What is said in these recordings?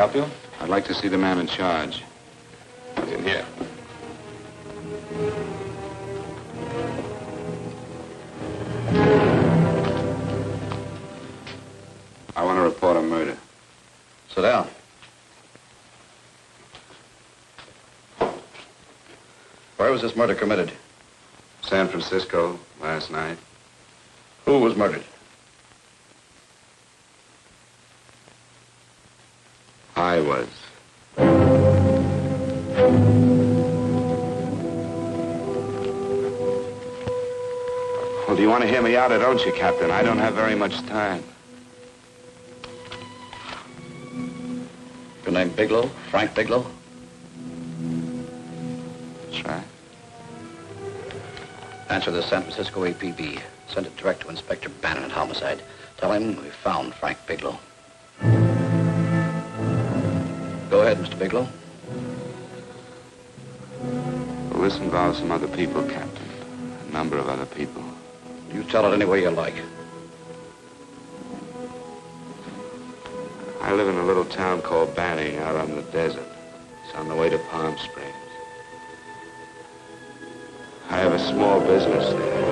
help you? I'd like to see the man in charge. He's in here. I want to report a murder. Sit down. Where was this murder committed? San Francisco, last night. Who was murdered? I was. Well, do you want to hear me out or don't you, Captain? I don't have very much time. Your name Bigelow? Frank Bigelow? That's right. Answer the San Francisco APB. Send it direct to Inspector Bannon at Homicide. Tell him we found Frank Bigelow. Go ahead, Mr. Bigelow. Well, this involves some other people, Captain. A number of other people. You tell it any way you like. I live in a little town called Banning out on the desert. It's on the way to Palm Springs. I have a small business there.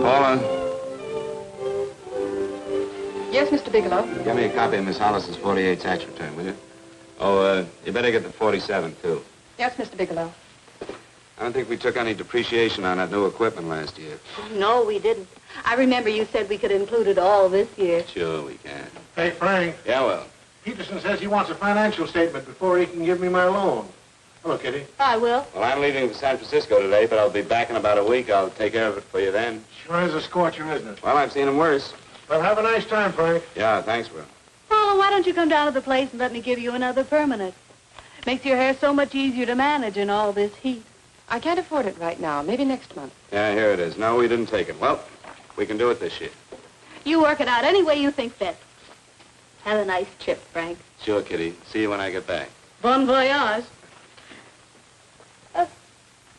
Paula? Yes, Mr. Bigelow. Give me a copy of Miss Hollis's 48 tax return, will you? Oh, you better get the 47, too. Yes, Mr. Bigelow. I don't think we took any depreciation on that new equipment last year. No, we didn't. I remember you said we could include it all this year. Sure we can. Hey, Frank. Yeah, well. Peterson says he wants a financial statement before he can give me my loan. Hello, Kitty. I will. Well, I'm leaving for San Francisco today, but I'll be back in about a week. I'll take care of it for you then. Sure is a scorcher, isn't it? Well, I've seen him worse. Well, have a nice time, Frank. Yeah, thanks, Will. Oh, why don't you come down to the place and let me give you another permanent? Makes your hair so much easier to manage in all this heat. I can't afford it right now. Maybe next month. Yeah, here it is. No, we didn't take it. Well, we can do it this year. You work it out any way you think best. Have a nice trip, Frank. Sure, Kitty. See you when I get back. Bon voyage.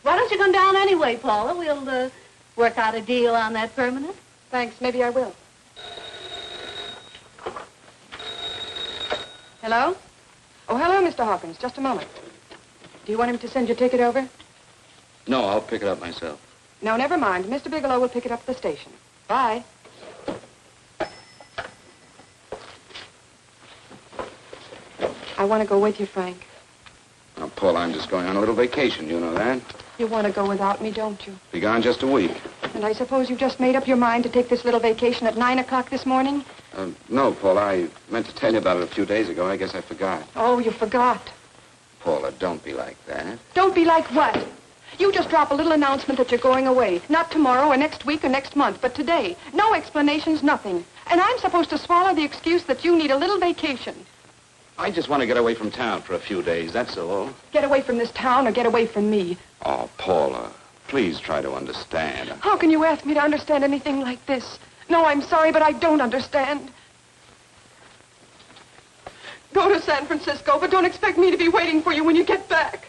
Why don't you come down anyway, Paula? We'll work out a deal on that permanent. Thanks. Maybe I will. Hello? Oh, hello, Mr. Hawkins. Just a moment. Do you want him to send your ticket over? No, I'll pick it up myself. No, never mind. Mr. Bigelow will pick it up at the station. Bye. I want to go with you, Frank. Now, Paul, I'm just going on a little vacation. You know that? You want to go without me, don't you? Be gone just a week. And I suppose you've just made up your mind to take this little vacation at 9 o'clock this morning? No, Paul, I meant to tell you about it a few days ago. I guess I forgot. Oh, you forgot. Paula, don't be like that. Don't be like what? You just drop a little announcement that you're going away. Not tomorrow or next week or next month, but today. No explanations, nothing. And I'm supposed to swallow the excuse that you need a little vacation. I just want to get away from town for a few days, that's all. Get away from this town or get away from me. Oh, Paula, please try to understand. How can you ask me to understand anything like this? No, I'm sorry, but I don't understand. Go to San Francisco, but don't expect me to be waiting for you when you get back.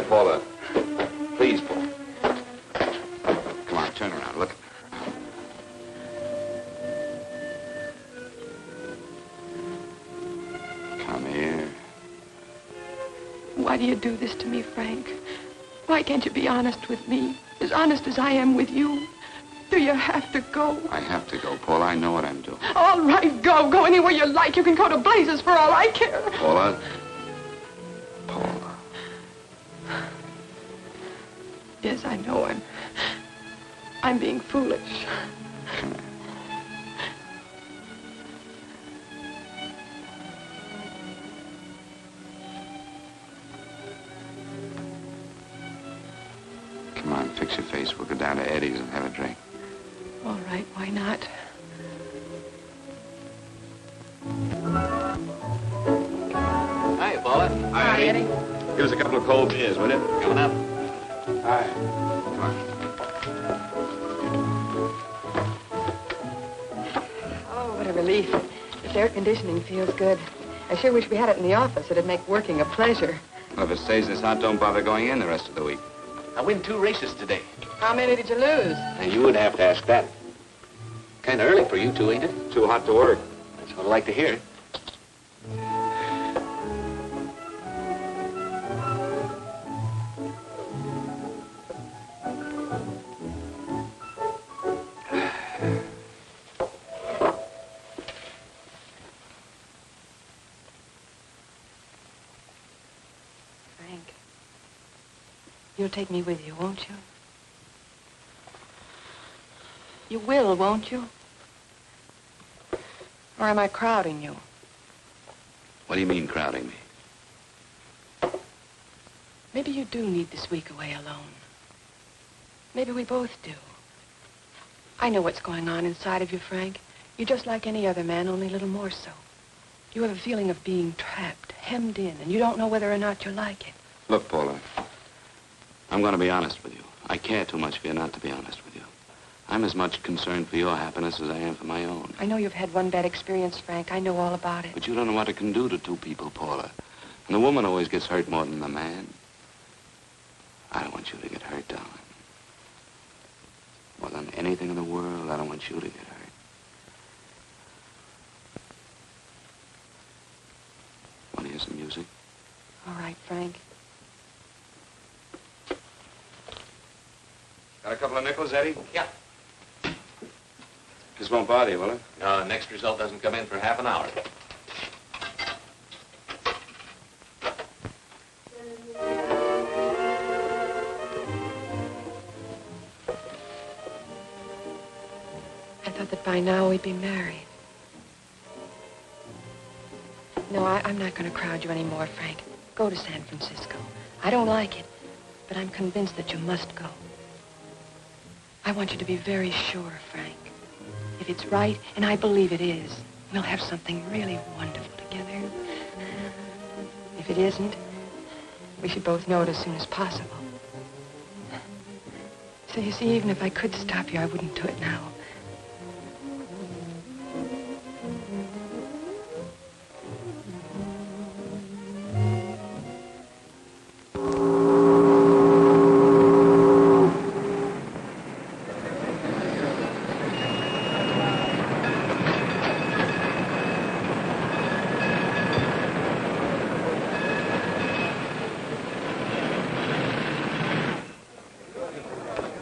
Paula, please, Paula. Come on, turn around, look. Come here. Why do you do this to me, Frank? Why can't you be honest with me? As honest as I am with you? Do you have to go? I have to go, Paula. I know what I'm doing. All right, go. Go anywhere you like. You can go to blazes for all I care. Paula. Paula. Yes, I know I'm being foolish. Come here. Come on, fix your face. We'll go down to Eddie's and have a drink. All right, why not? Hi, Paula. Hi, Eddie. Give us a couple of cold beers, will you? Coming up. Hi. Come on. relief. This air conditioning feels good. I sure wish we had it in the office. It'd make working a pleasure. Well, if it stays this hot, don't bother going in the rest of the week. I win 2 races today. How many did you lose? And you would have to ask that. Kind of early for you two, ain't it? Too hot to work. That's what I like to hear. Frank, you'll take me with you, won't you? You will, won't you? Or am I crowding you? What do you mean, crowding me? Maybe you do need this week away alone. Maybe we both do. I know what's going on inside of you, Frank. You're just like any other man, only a little more so. You have a feeling of being trapped, hemmed in, and you don't know whether or not you like it. Look, Paula, I'm going to be honest with you. I care too much for you not to be honest with you. I'm as much concerned for your happiness as I am for my own. I know you've had one bad experience, Frank. I know all about it. But you don't know what it can do to 2 people, Paula. And the woman always gets hurt more than the man. I don't want you to get hurt, darling. More than anything in the world, I don't want you to get hurt. Want to hear some music? All right, Frank. Got a couple of nickels, Eddie? Yeah. This won't bother you, will it? Next result doesn't come in for half an hour. I thought that by now we'd be married. No, I'm not going to crowd you anymore, Frank. Go to San Francisco. I don't like it, but I'm convinced that you must go. I want you to be very sure, Frank. If it's right, and I believe it is, we'll have something really wonderful together. If it isn't, we should both know it as soon as possible. So you see, even if I could stop you, I wouldn't do it now.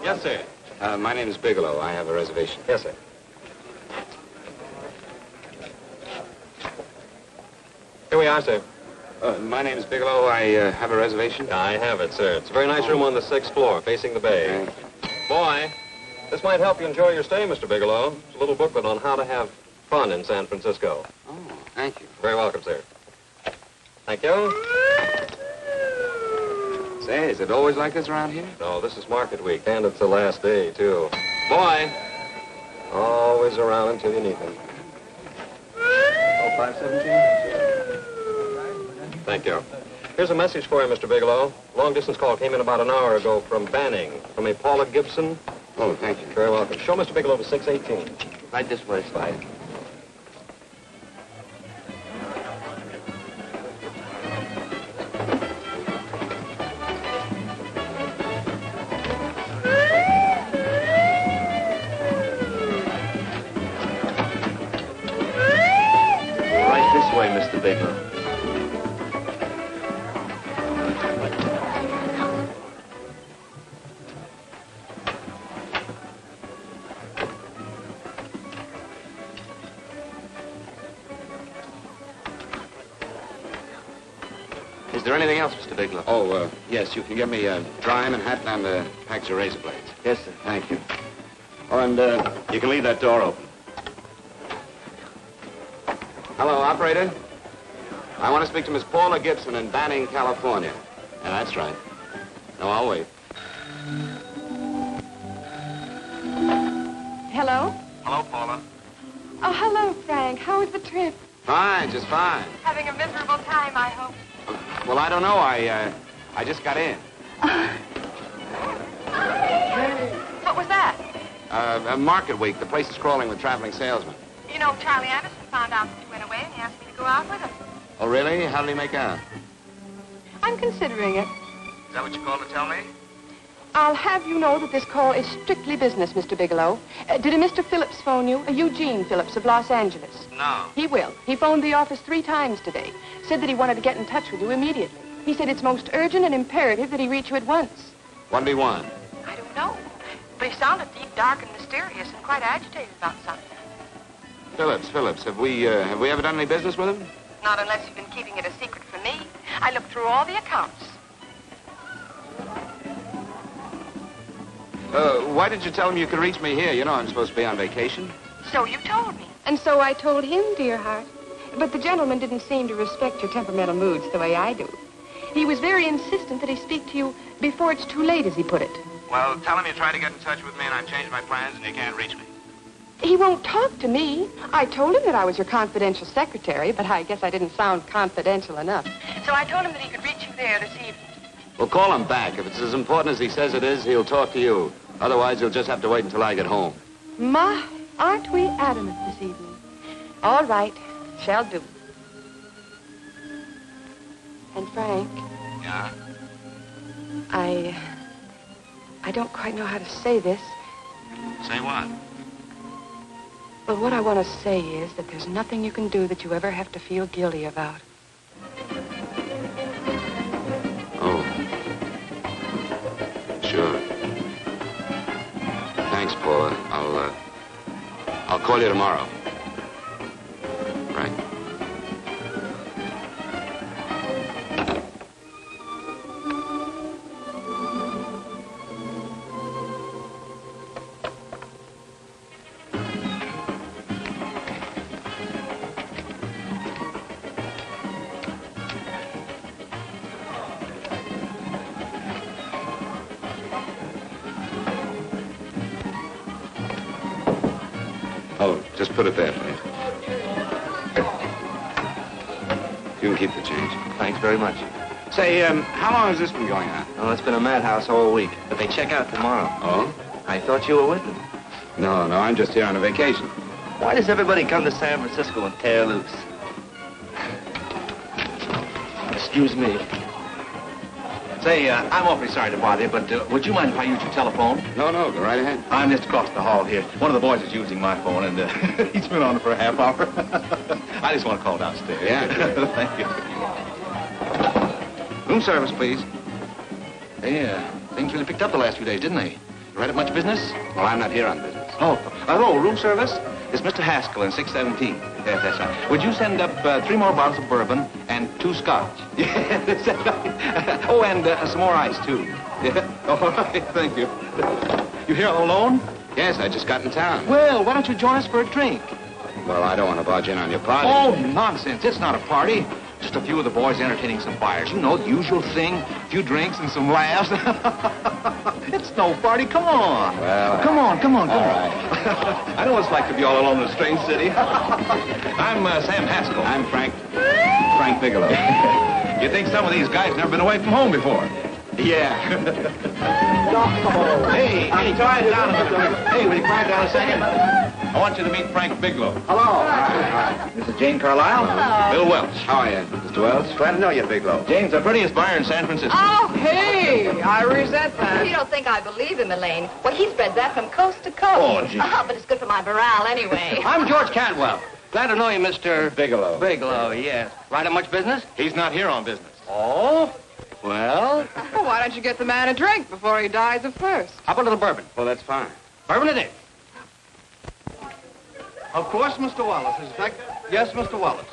Yes, sir. My name is Bigelow. I have a reservation. Yes, sir. Here we are, sir. My name is Bigelow. I have a reservation. I have it, sir. It's a very nice room on the 6th floor, facing the bay. Boy, this might help you enjoy your stay, Mr. Bigelow. It's a little booklet on how to have fun in San Francisco. Oh, thank you. Very welcome, sir. Thank you. Say, is it always like this around here? No, this is market week, and it's the last day, too. Boy, always around until you need him. Oh, 517? Thank you. Here's a message for you, Mr. Bigelow. Long-distance call came in about an hour ago from Banning, from a Paula Gibson. Oh, thank you. Very welcome. Show Mr. Bigelow to 618. Right this way, Slide. Right this way, Mr. Bigelow. Is there anything else, Mr. Bigelow? Oh, yes, you can get me a dry Manhattan and a package of razor blades. Yes, sir. Thank you. Oh, and you can leave that door open. Hello, operator. I want to speak to Miss Paula Gibson in Banning, California. Yeah, that's right. No, I'll wait. Hello? Hello, Paula. Oh, hello, Frank. How was the trip? Fine, just fine. Having a miserable time, I hope. Well, I don't know. I just got in. What was that? Market week. The place is crawling with traveling salesmen. You know, Charlie Anderson found out that you went away and he asked me to go out with him. Oh, really? How did he make out? I'm considering it. Is that what you called to tell me? I'll have you know that this call is strictly business, Mr. Bigelow. Did a Mr. Phillips phone you? Eugene Phillips of Los Angeles. No. He will. He phoned the office 3 times today. Said that he wanted to get in touch with you immediately. He said it's most urgent and imperative that he reach you at once. What did he want? I don't know. But he sounded deep, dark, and mysterious and quite agitated about something. Phillips. Have we ever done any business with him? Not unless you've been keeping it a secret from me. I looked through all the accounts. Why did you tell him you could reach me here? You know I'm supposed to be on vacation. So you told me. And so I told him, dear heart. But the gentleman didn't seem to respect your temperamental moods the way I do. He was very insistent that he speak to you before it's too late, as he put it. Well, tell him you tried to get in touch with me and I've changed my plans and you can't reach me. He won't talk to me. I told him that I was your confidential secretary, but I guess I didn't sound confidential enough. So I told him that he could reach you there this evening. Well, call him back. If it's as important as he says it is, he'll talk to you. Otherwise, he'll just have to wait until I get home. My, aren't we adamant this evening? All right, shall do. And Frank, Yeah? I don't quite know how to say this. Say what? But what I want to say is that there's nothing you can do that you ever have to feel guilty about. Oh. Sure. Thanks, Paula. I'll call you tomorrow. Right. Oh, just put it there, please. You can keep the change. Thanks very much. Say, how long has this been going on? Oh, it's been a madhouse all week, but they check out tomorrow. Oh? I thought you were with them. No, I'm just here on a vacation. Why does everybody come to San Francisco and tear loose? Excuse me. Say, I'm awfully sorry to bother you, but would you mind if I use your telephone? No, go right ahead. I'm just across the hall here. One of the boys is using my phone, and he's been on it for a half hour. I just want to call downstairs. Yeah. Thank you. Room service, please. Hey, things really picked up the last few days, didn't they? You right up much business? Well, I'm not here on business. Oh, room service? It's Mr. Haskell in 617. Yes, that's right. Would you send up 3 more bottles of bourbon and 2 scotch? Yes, that's right. Oh, and some more ice, too. Yeah? All right, thank you. You here all alone? Yes, I just got in town. Well, why don't you join us for a drink? Well, I don't want to barge in on your party. Oh, nonsense. It's not a party. Just a few of the boys entertaining some buyers. You know, the usual thing. A few drinks and some laughs. It's no party. Come on. Well, Come on. All right. I know what it's like to be all alone in a strange city. I'm Sam Haskell. I'm Frank Bigelow. You think some of these guys never been away from home before? Yeah. Hey, quiet down a minute. Hey, will you quiet down a second? I want you to meet Frank Bigelow. Hello. All right. This is Jane Carlisle. Bill Welch. How are you, Mr. Wells? Glad to know you, Bigelow. Jane's the prettiest buyer in San Francisco. Oh, hey, I resent that. You don't think I believe him, Elaine? Well, he spreads that from coast to coast. Oh, gee. But it's good for my morale anyway. I'm George Cantwell. Glad to know you, Mr. Bigelow. Bigelow, yes. Right at much business? He's not here on business. Oh? Well, Well, why don't you get the man a drink before he dies of thirst? how about a little bourbon? Well, that's fine. Bourbon it is. Of course, Mr. Wallace. Yes, Mr. Wallace.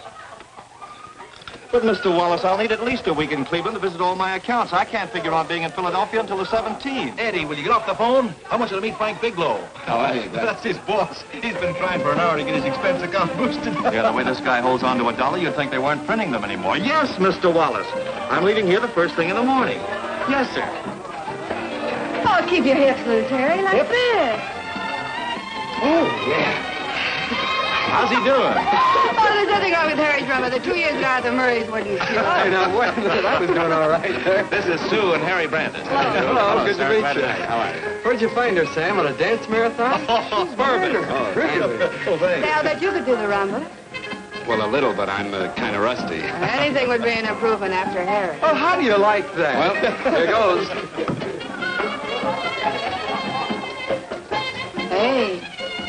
But, Mr. Wallace, I'll need at least a week in Cleveland to visit all my accounts. I can't figure on being in Philadelphia until the 17th. Eddie, will you get off the phone? I want you to meet Frank Bigelow. How are you? That's his boss. He's been trying for an hour to get his expense account boosted. Yeah, the way this guy holds on to $1, you'd think they weren't printing them anymore. Yes, Mr. Wallace. I'm leaving here the first thing in the morning. Yes, sir. Oh, keep your hips loose, Harry, like this. Oh, yeah. How's he doing? Oh, there's nothing wrong with Harry's drummer. The 2 years ago, Arthur Murray's wouldn't shoot. Hey, now, wait a minute. I was doing all right there. This is Sue and Harry Brandis. Hello, good to sir. meet Glad you. How are you? Where'd you find her, Sam? On a dance marathon? Oh, perfect. Oh, Really? Oh, thanks. Say, I'll bet you could do the rumba. Well, a little, but I'm kind of rusty. Anything would be an improvement after Harry. Oh, how do you like that? Well, here goes. Hey,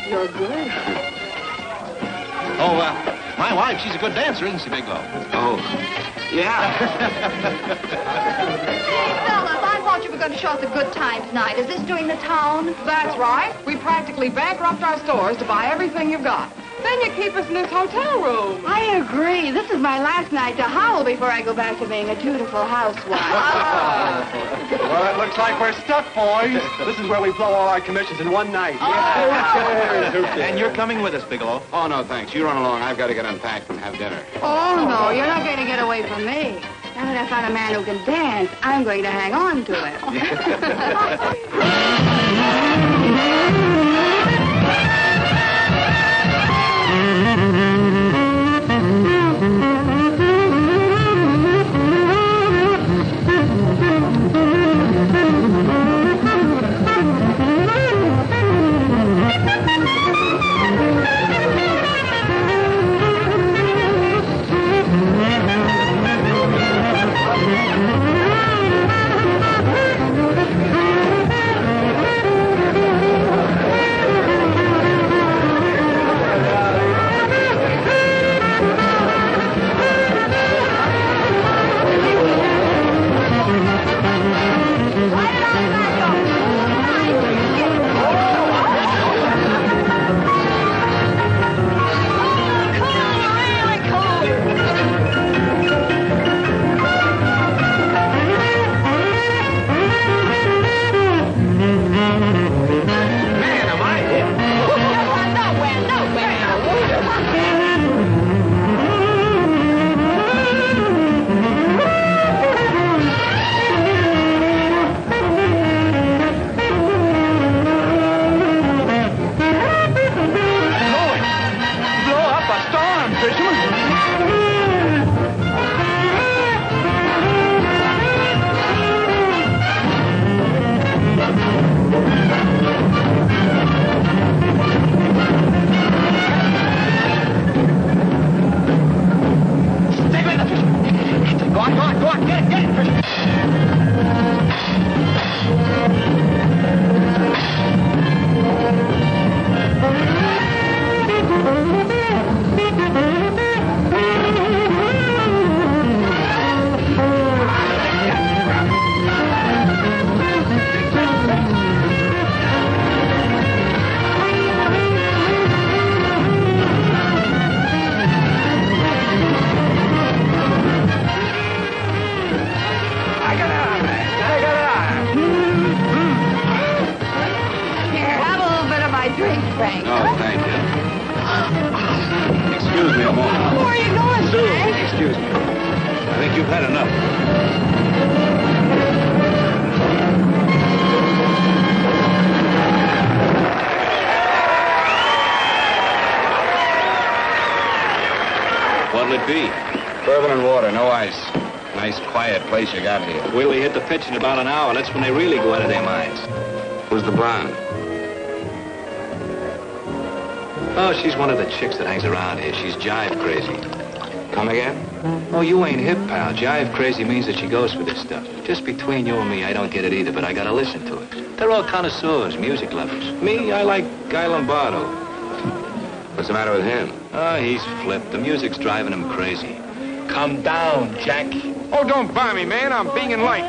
you're good. Oh, my wife, she's a good dancer, isn't she, Bigelow? Oh, yeah. Fellas, I thought you were going to show us a good time tonight. Is this doing the town? That's right. We practically bankrupt our stores to buy everything you've got. Then you keep us in this hotel room. I agree. This is my last night to howl before I go back to being a dutiful housewife. Well, it looks like we're stuck, boys. This is where we blow all our commissions in one night. And you're coming with us, Bigelow. Oh, no, thanks. You run along. I've got to get unpacked and have dinner. Oh, no, you're not going to get away from me. Now that I found a man who can dance, I'm going to hang on to it. What'll it be? Bourbon and water, no ice. Nice, quiet place you got here. Wait till they hit the pitch in about an hour. That's when they really go out of their minds. Who's the blonde? Oh, she's one of the chicks that hangs around here. She's jive crazy. Come again? Oh, you ain't hip, pal. Jive crazy means that she goes for this stuff. Just between you and me, I don't get it either, but I gotta listen to it. They're all connoisseurs, music lovers. Me, I like Guy Lombardo. What's the matter with him? Oh, he's flipped. The music's driving him crazy. Calm down, Jack. Oh, don't buy me, man. I'm being light.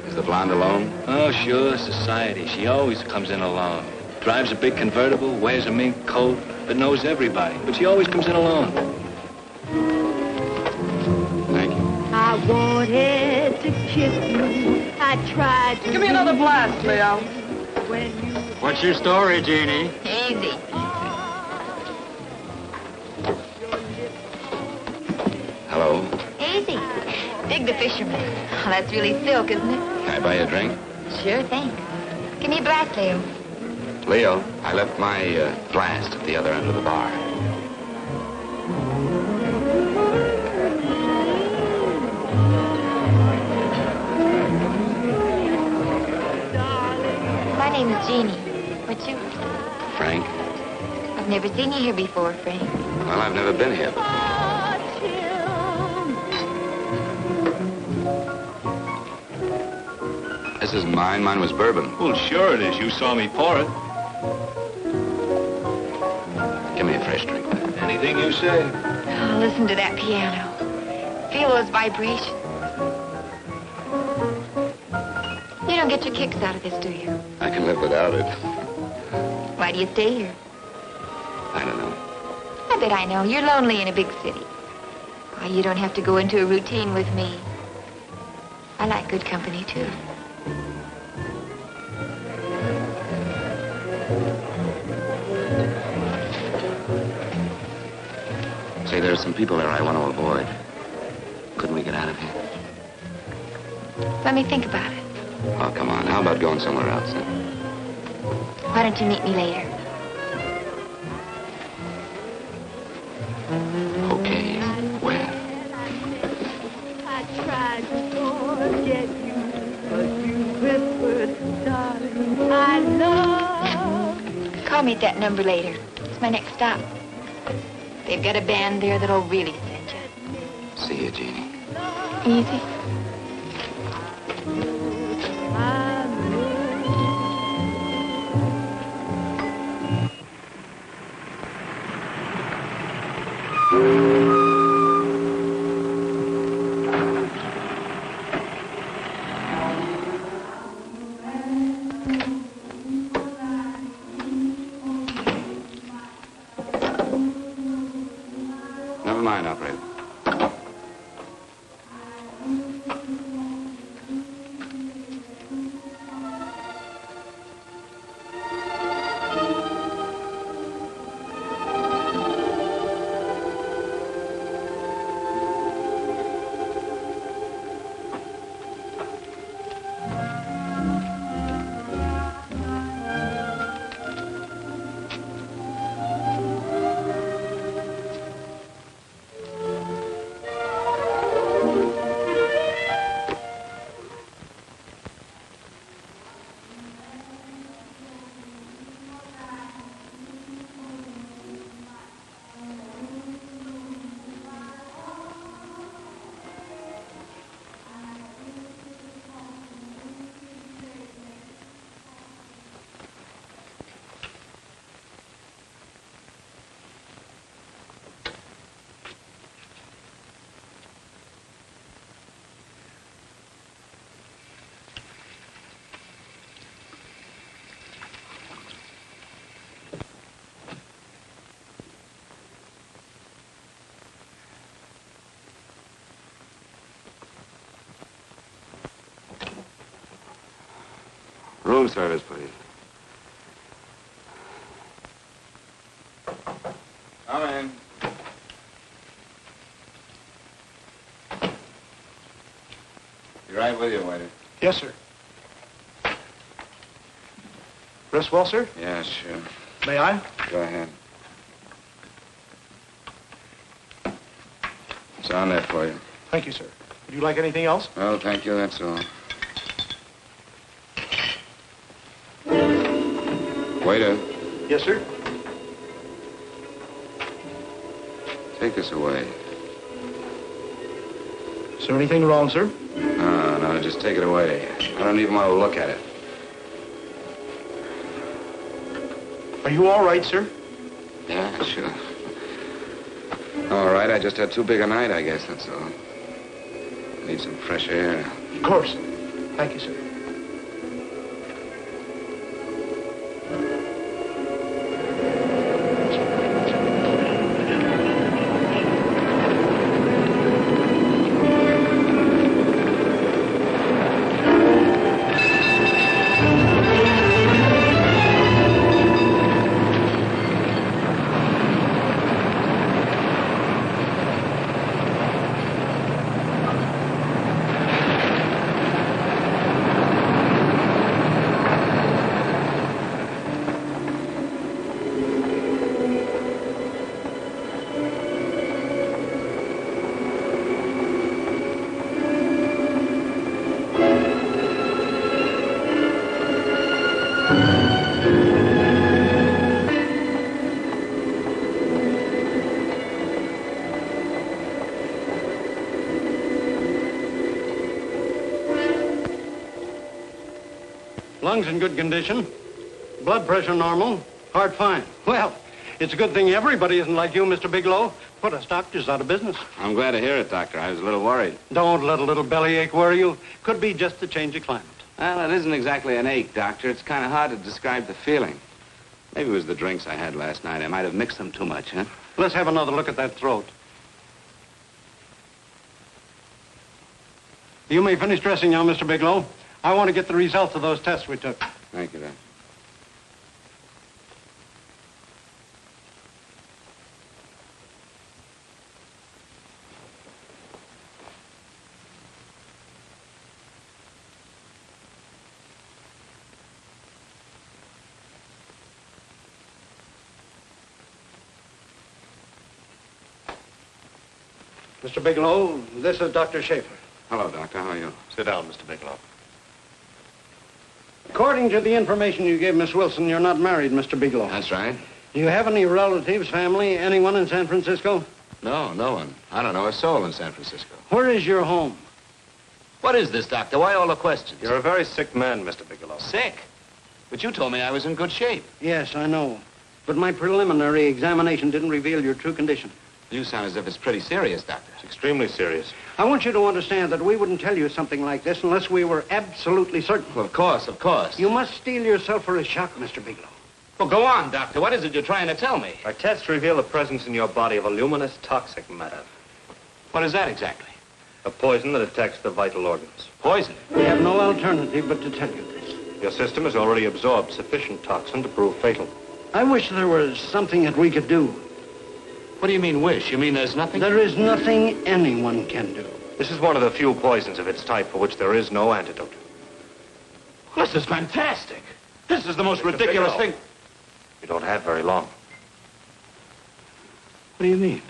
Is the blonde alone? Oh, sure, society. She always comes in alone. Drives a big convertible, wears a mink coat, but knows everybody. But she always comes in alone. Thank you. I wanted to kiss you. I tried to. Give me another blast, Leo. When you. What's your story, Jeannie? Easy. Hello. Easy. Dig the fisherman. Oh, that's really silk, isn't it? Can I buy you a drink? Sure thing. Give me a blast, Leo. Leo, I left my flask at the other end of the bar. My name is Jeannie. What's yours? Frank? I've never seen you here before, Frank. Well, I've never been here before. This isn't mine. Mine was bourbon. Well, sure it is. You saw me pour it. Give me a fresh drink. Anything you say. Oh, listen to that piano. Feel those vibrations. You don't get your kicks out of this, do you? I can live without it. Why do you stay here? I don't know. I bet I know. You're lonely in a big city. Why, you don't have to go into a routine with me. I like good company, too. Say, there are some people there I want to avoid. Couldn't we get out of here? Let me think about it. Oh, come on. How about going somewhere else? Huh? Why don't you meet me later? Okay. Where? I tried to forget you, but you whispered, darling, I love. Call me at that number later. It's my next stop. They've got a band there that'll really send you. See you, Jeannie. Easy. Never mind, operator. Room service, please. Come in. Be right with you, waiter. Yes, sir. Rest well, sir? Yeah, sure. May I? Go ahead. It's on there for you. Thank you, sir. Would you like anything else? Well, thank you, that's all. Waiter, Yes, sir. take this away. Is there anything wrong, sir? No, just take it away. I don't even want to look at it. Are you all right, sir? Yeah, sure. All right, I just had too big a night, I guess, that's all. Need some fresh air. Of course. Thank you, sir. lungs in good condition. Blood pressure normal. Heart fine. Well, it's a good thing everybody isn't like you, Mr. Bigelow. Put us doctors out of business. I'm glad to hear it, Doctor. I was a little worried. Don't let a little bellyache worry you. Could be just a change of climate. Well, it isn't exactly an ache, Doctor. It's kind of hard to describe the feeling. Maybe it was the drinks I had last night. I might have mixed them too much, huh? Let's have another look at that throat. You may finish dressing now, Mr. Bigelow. I want to get the results of those tests we took. Thank you, Doctor. Mr. Bigelow, this is Dr. Schaefer. Hello, Doctor. How are you? Sit down, Mr. Bigelow. According to the information you gave Miss Wilson, you're not married, Mr. Bigelow. That's right. Do you have any relatives, family, anyone in San Francisco? No, no one. I don't know a soul in San Francisco. Where is your home? What is this, Doctor? Why all the questions? You're a very sick man, Mr. Bigelow. Sick? But you told me I was in good shape. Yes, I know. But my preliminary examination didn't reveal your true condition. You sound as if it's pretty serious, Doctor. It's extremely serious. I want you to understand that we wouldn't tell you something like this unless we were absolutely certain. Well, of course, of course. You must steel yourself for a shock, Mr. Bigelow. Well, go on, Doctor. What is it you're trying to tell me? Our tests reveal the presence in your body of a luminous toxic matter. What is that exactly? A poison that attacks the vital organs. Poison? We have no alternative but to tell you this. Your system has already absorbed sufficient toxin to prove fatal. I wish there was something that we could do. What do you mean, wish? You mean there's nothing? There is nothing anyone can do. This is one of the few poisons of its type for which there is no antidote. This is fantastic. This is the most ridiculous thing. You don't have very long. What do you mean?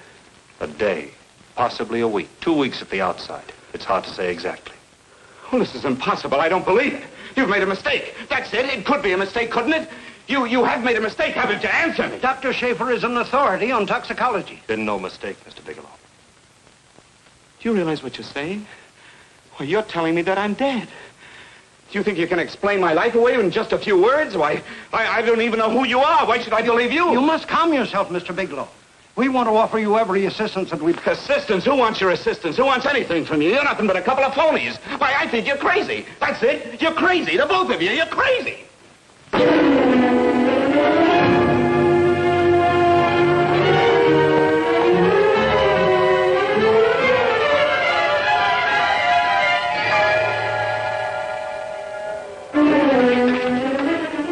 A day, possibly a week, 2 weeks at the outside. It's hard to say exactly. Well, this is impossible. I don't believe it. You've made a mistake. That's it. It could be a mistake, couldn't it? You have made a mistake, haven't you? Answer me. Dr. Schaefer is an authority on toxicology. Been no mistake, Mr. Bigelow. Do you realize what you're saying? Well, you're telling me that I'm dead. Do you think you can explain my life away in just a few words? Why, I don't even know who you are. Why should I believe you? You must calm yourself, Mr. Bigelow. We want to offer you every assistance that we... Assistance? Who wants your assistance? Who wants anything from you? You're nothing but a couple of phonies. Why, I think you're crazy. That's it. You're crazy. The both of you. You're crazy.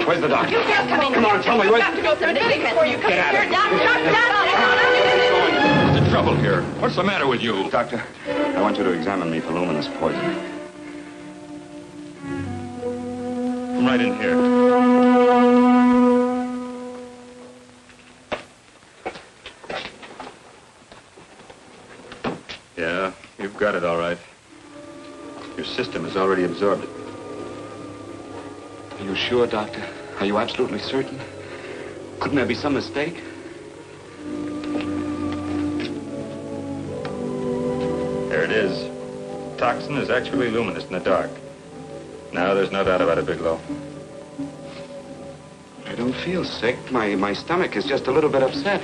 Where's the doctor? You just come in. Come on, tell me. You have to go to the meeting before you come Get out of here. here. What's the trouble here? What's the matter with you? Doctor, I want you to examine me for luminous poison. Come right in here. Yeah, you've got it all right. Your system has already absorbed it. Are you sure, Doctor? Are you absolutely certain? Couldn't there be some mistake? There it is. Toxin is actually luminous in the dark. Now there's no doubt about it, Bigelow. I don't feel sick. My stomach is just a little bit upset.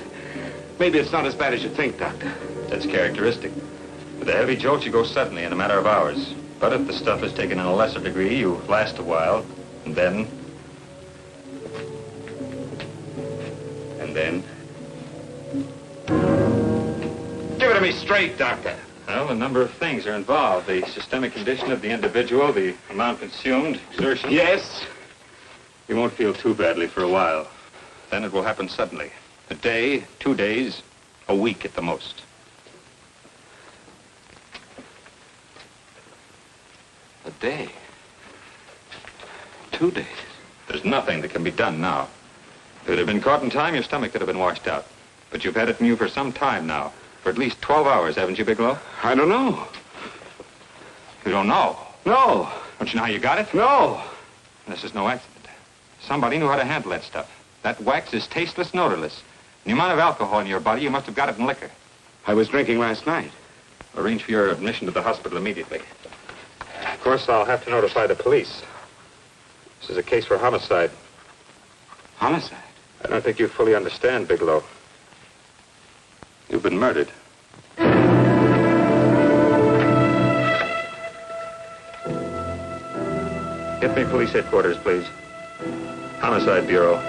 Maybe it's not as bad as you think, Doctor. That's characteristic. With a heavy jolt, you go suddenly in a matter of hours. But if the stuff is taken in a lesser degree, you last a while, and then... Give it to me straight, Doctor. Well, a number of things are involved. The systemic condition of the individual, the amount consumed, exertion. Yes? You won't feel too badly for a while. Then it will happen suddenly. A day, 2 days, a week at the most. A day? 2 days? There's nothing that can be done now. If it had been caught in time, your stomach could have been washed out. But you've had it in you for some time now. For at least 12 hours, haven't you, Bigelow? I don't know. You don't know? No. Don't you know how you got it? No. This is no accident. Somebody knew how to handle that stuff. That wax is tasteless and odorless. And the amount of alcohol in your body, you must have got it in liquor. I was drinking last night. Arrange for your admission to the hospital immediately. Of course, I'll have to notify the police. This is a case for homicide. Homicide? I don't think you fully understand, Bigelow. You've been murdered. Get me police headquarters, please. Homicide Bureau.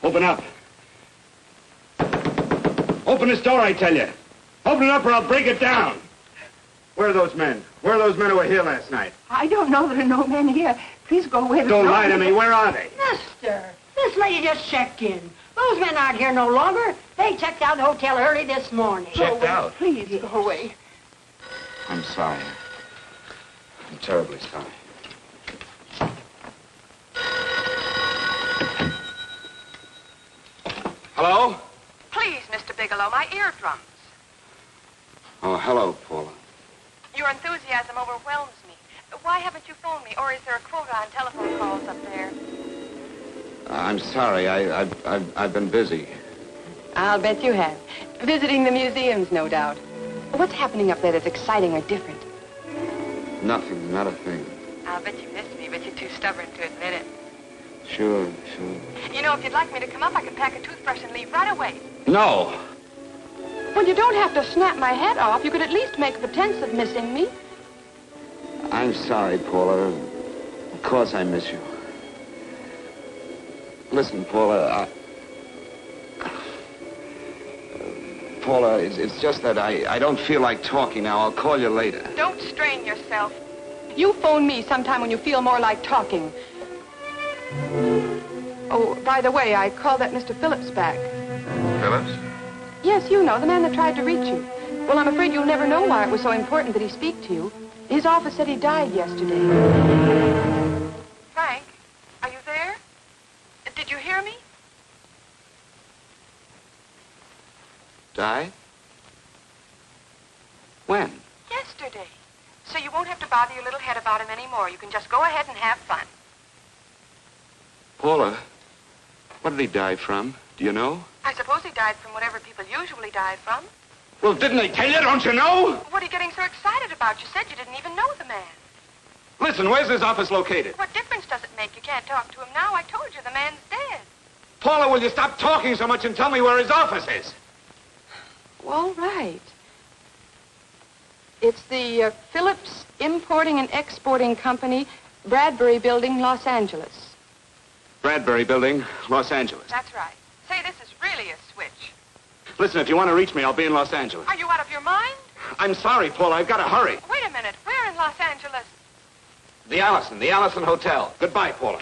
Open up. Open this door, I tell you. Open it up or I'll break it down. Where are those men? Where are those men who were here last night? I don't know. There are no men here. Please go away. Don't lie to me. Where are they? Mister, this lady just checked in. Those men aren't here no longer. They checked out the hotel early this morning. Checked out? Please go away. I'm sorry. I'm terribly sorry. Hello? Please, Mr. Bigelow, my eardrums. Oh, hello, Paula. Your enthusiasm overwhelms me. Why haven't you phoned me, or is there a quota on telephone calls up there? I'm sorry. I've been busy. I'll bet you have. Visiting the museums, no doubt. What's happening up there that's exciting or different? Nothing, not a thing. I'll bet you missed me, but you're too stubborn to admit it. Sure. You know, if you'd like me to come up, I can pack a toothbrush and leave right away. No. Well, you don't have to snap my head off. You could at least make a pretense of missing me. I'm sorry, Paula. Of course I miss you. Listen, Paula, Paula, it's just that I don't feel like talking now. I'll call you later. Don't strain yourself. You phone me sometime when you feel more like talking. Oh, by the way, I called that Mr. Phillips back. Phillips? Yes, you know, the man that tried to reach you. Well, I'm afraid you'll never know why it was so important that he speak to you. His office said he died yesterday. Frank, are you there? Did you hear me? Died? When? Yesterday. So you won't have to bother your little head about him anymore. You can just go ahead and have fun. Paula, what did he die from? Do you know? I suppose he died from whatever people usually die from. Well, didn't they tell you? Don't you know? What are you getting so excited about? You said you didn't even know the man. Listen, where's his office located? What difference does it make? You can't talk to him now. I told you the man's dead. Paula, will you stop talking so much and tell me where his office is? All right. It's the Phillips Importing and Exporting Company, Bradbury Building, Los Angeles. Bradbury Building, Los Angeles. That's right. Say, this is really a switch. Listen, if you want to reach me, I'll be in Los Angeles. Are you out of your mind? I'm sorry, Paula. I've got to hurry. Wait a minute. Where in Los Angeles? The Allison Hotel. Goodbye, Paula.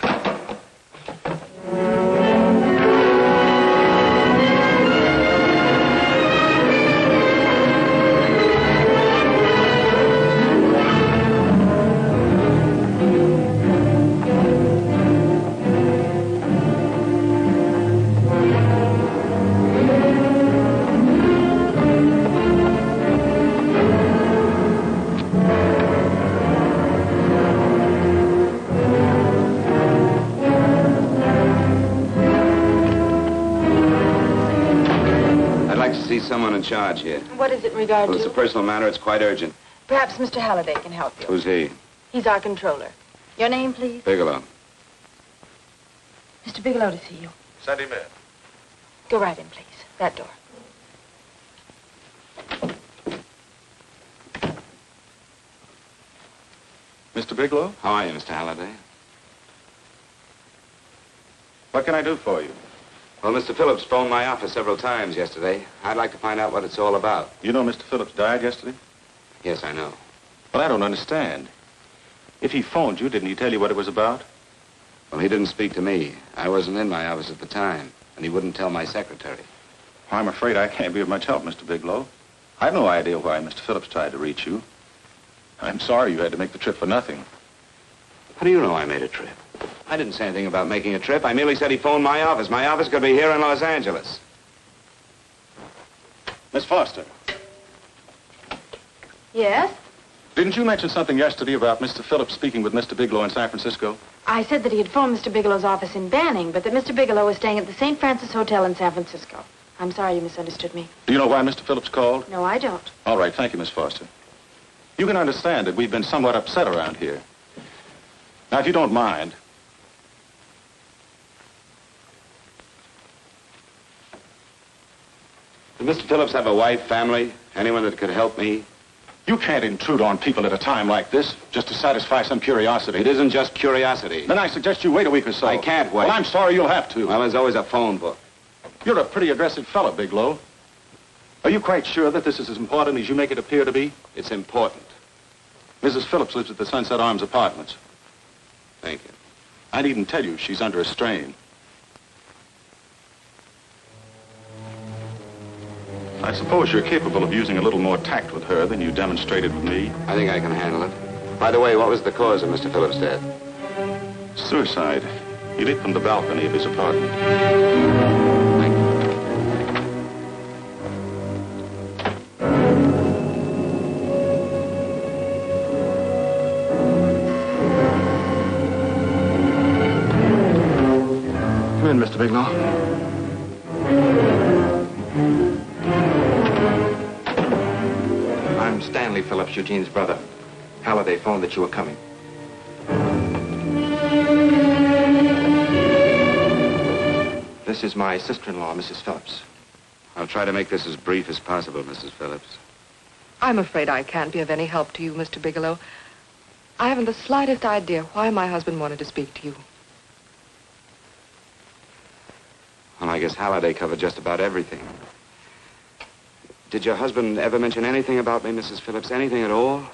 Someone in charge here. What is it in regard Well, it's to? a personal matter. It's quite urgent. Perhaps Mr. Halliday can help you. Who's he? He's our controller. Your name, please? Bigelow. Mr. Bigelow to see you. Send him in. Go right in, please. That door. Mr. Bigelow? How are you, Mr. Halliday? What can I do for you? Well, Mr. Phillips phoned my office several times yesterday. I'd like to find out what it's all about. You know Mr. Phillips died yesterday? Yes, I know. Well, I don't understand. If he phoned you, didn't he tell you what it was about? Well, he didn't speak to me. I wasn't in my office at the time, and he wouldn't tell my secretary. Well, I'm afraid I can't be of much help, Mr. Bigelow. I've no idea why Mr. Phillips tried to reach you. I'm sorry you had to make the trip for nothing. How do you know I made a trip? I didn't say anything about making a trip. I merely said he phoned my office. My office could be here in Los Angeles. Miss Foster, Yes? didn't you mention something yesterday about Mr. Phillips speaking with Mr. Bigelow in San Francisco? I said that he had phoned Mr. Bigelow's office in Banning, but that Mr. Bigelow was staying at the St. Francis Hotel in San Francisco. I'm sorry you misunderstood me. Do you know why Mr. Phillips called? No, I don't. All right, thank you, Miss Foster. You can understand that we've been somewhat upset around here. Now, if you don't mind, Did Mr. Phillips have a wife, family, anyone that could help me? you can't intrude on people at a time like this just to satisfy some curiosity. It isn't just curiosity. Then I suggest you wait a week or so. I can't wait. Well, I'm sorry you'll have to. Well, there's always a phone book. You're a pretty aggressive fellow, Bigelow. Are you quite sure that this is as important as you make it appear to be? It's important. Mrs. Phillips lives at the Sunset Arms Apartments. Thank you. I needn't tell you she's under a strain. I suppose you're capable of using a little more tact with her than you demonstrated with me. I think I can handle it. By the way, what was the cause of Mr. Phillips' death? Suicide. He leaped from the balcony of his apartment. Thank you. Come in, Mr. Bigelow. I'm Stanley Phillips, Eugene's brother. Halliday phoned that you were coming. This is my sister-in-law, Mrs. Phillips. I'll try to make this as brief as possible, Mrs. Phillips. I'm afraid I can't be of any help to you, Mr. Bigelow. I haven't the slightest idea why my husband wanted to speak to you. Well, I guess Halliday covered just about everything. Did your husband ever mention anything about me, Mrs. Phillips? Anything at all?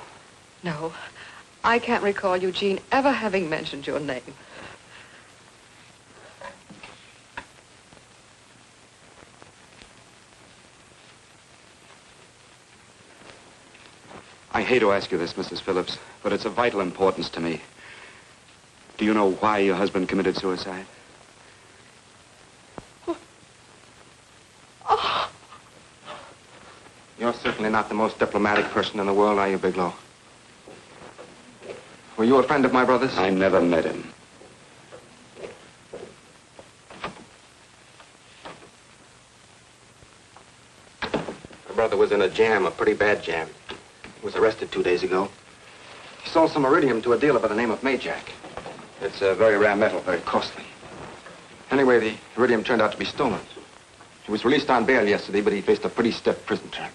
No, I can't recall Eugene ever having mentioned your name. I hate to ask you this, Mrs. Phillips, but it's of vital importance to me. Do you know why your husband committed suicide? Oh. You're certainly not the most diplomatic person in the world, are you, Bigelow? Were you a friend of my brother's? I never met him. My brother was in a jam, a pretty bad jam. He was arrested 2 days ago. He sold some iridium to a dealer by the name of Majak. It's a very rare metal, very costly. Anyway, the iridium turned out to be stolen. He was released on bail yesterday, but he faced a pretty stiff prison term.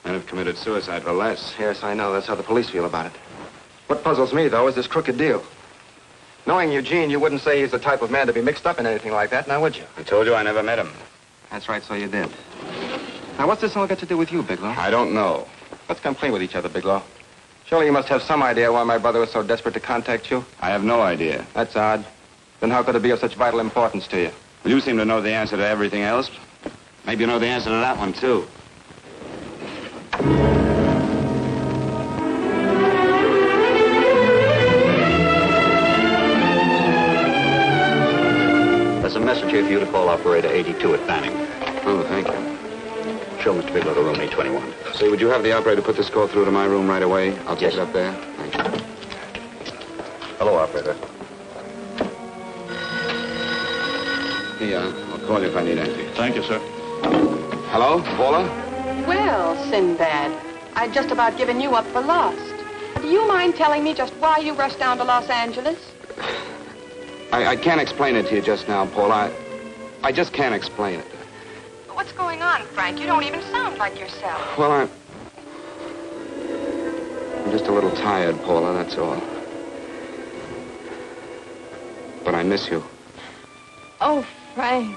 Men have committed suicide for less. Yes, I know. That's how the police feel about it. What puzzles me, though, is this crooked deal. Knowing Eugene, you wouldn't say he's the type of man to be mixed up in anything like that, now would you? I told you I never met him. That's right, so you did. Now, what's this all got to do with you, Bigelow? I don't know. Let's come clean with each other, Bigelow. Surely you must have some idea why my brother was so desperate to contact you? I have no idea. That's odd. Then how could it be of such vital importance to you? You seem to know the answer to everything else. Maybe you know the answer to that one, too. There's a message here for you to call operator 82 at Banning. Oh, thank you. Show Mr. Bigelow to room 821. Say, would you have the operator put this call through to my room right away? I'll take it up there. Thank you. Hello, operator. Yeah, I'll call you if I need anything. Thank you, sir. Hello, Paula? Well, Sinbad, I'd just about given you up for lost. Do you mind telling me just why you rushed down to Los Angeles? I can't explain it to you just now, Paula. I just can't explain it. What's going on, Frank? You don't even sound like yourself. Well, I'm just a little tired, Paula, that's all. But I miss you. Oh, Frank.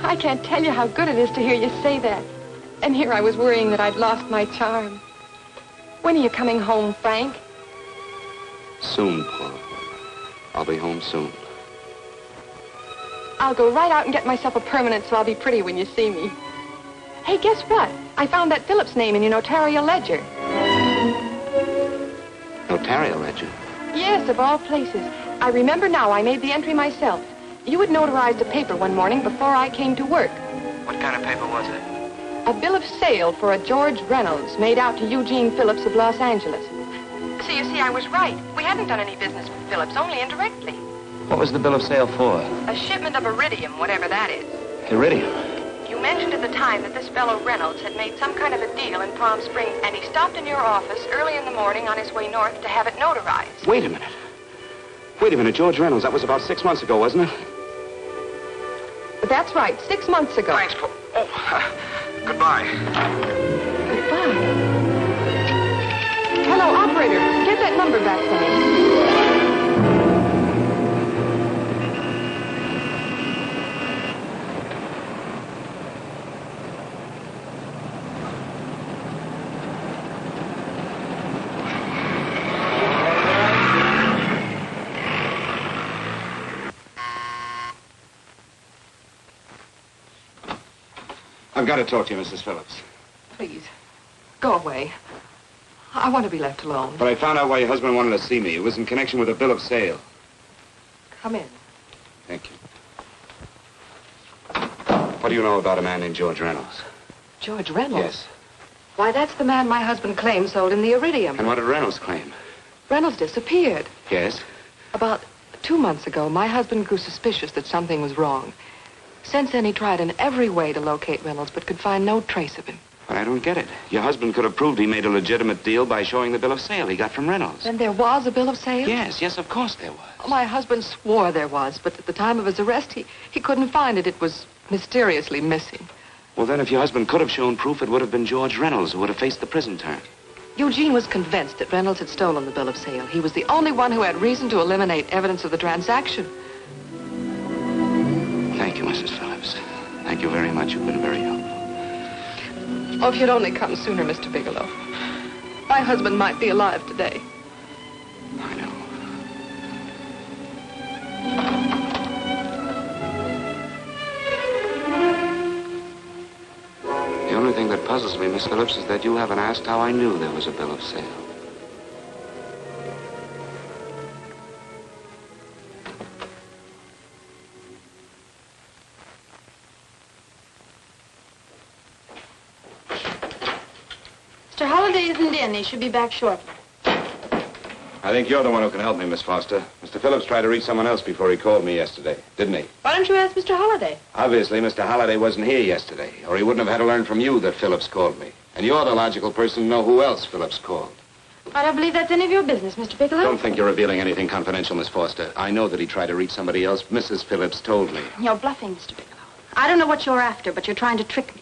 I can't tell you how good it is to hear you say that. And here I was worrying that I'd lost my charm. When are you coming home, Frank? Soon, Paula. I'll be home soon. I'll go right out and get myself a permanent so I'll be pretty when you see me. Hey, guess what? I found that Phillips name in your notarial ledger. Notarial ledger? Yes, of all places. I remember now I made the entry myself. You had notarized a paper one morning before I came to work. What kind of paper was it? A bill of sale for a George Reynolds made out to Eugene Phillips of Los Angeles. So you see, I was right. We hadn't done any business with Phillips, only indirectly. What was the bill of sale for? A shipment of iridium, whatever that is. Iridium? You mentioned at the time that this fellow Reynolds had made some kind of a deal in Palm Springs, and he stopped in your office early in the morning on his way north to have it notarized. Wait a minute. Wait a minute, George Reynolds. That was about 6 months ago, wasn't it? That's right, 6 months ago. Thanks, Paul. Oh, goodbye. Goodbye. Hello, operator. Get that number back for me. I've got to talk to you, Mrs. Phillips. Please, go away. I want to be left alone. But I found out why your husband wanted to see me. It was in connection with a bill of sale. Come in. Thank you. What do you know about a man named George Reynolds? George Reynolds? Yes. Why, that's the man my husband claimed sold him the iridium. And what did Reynolds claim? Reynolds disappeared. Yes? About 2 months ago, my husband grew suspicious that something was wrong. Since then, he tried in every way to locate Reynolds, but could find no trace of him. But I don't get it. Your husband could have proved he made a legitimate deal by showing the bill of sale he got from Reynolds. Then there was a bill of sale? Yes, of course there was. My husband swore there was, but at the time of his arrest, he couldn't find it. It was mysteriously missing. Well, then, if your husband could have shown proof, it would have been George Reynolds who would have faced the prison term. Eugene was convinced that Reynolds had stolen the bill of sale. He was the only one who had reason to eliminate evidence of the transaction. Thank you, Mrs. Phillips. Thank you very much. You've been very helpful. Oh, if you'd only come sooner, Mr. Bigelow. My husband might be alive today. I know. The only only thing that puzzles me, Miss Phillips, is that you haven't asked how I knew there was a bill of sale. Mr. Holliday isn't in. He should be back shortly. I think you're the one who can help me, Miss Foster. Mr. Phillips tried to reach someone else before he called me yesterday, didn't he? Why don't you ask Mr. Holliday? Obviously, Mr. Holliday wasn't here yesterday, or he wouldn't have had to learn from you that Phillips called me. And you're the logical person to know who else Phillips called. I don't believe that's any of your business, Mr. Bigelow. Don't think you're revealing anything confidential, Miss Foster. I know that he tried to reach somebody else. Mrs. Phillips told me. You're bluffing, Mr. Bigelow. I don't know what you're after, but you're trying to trick me.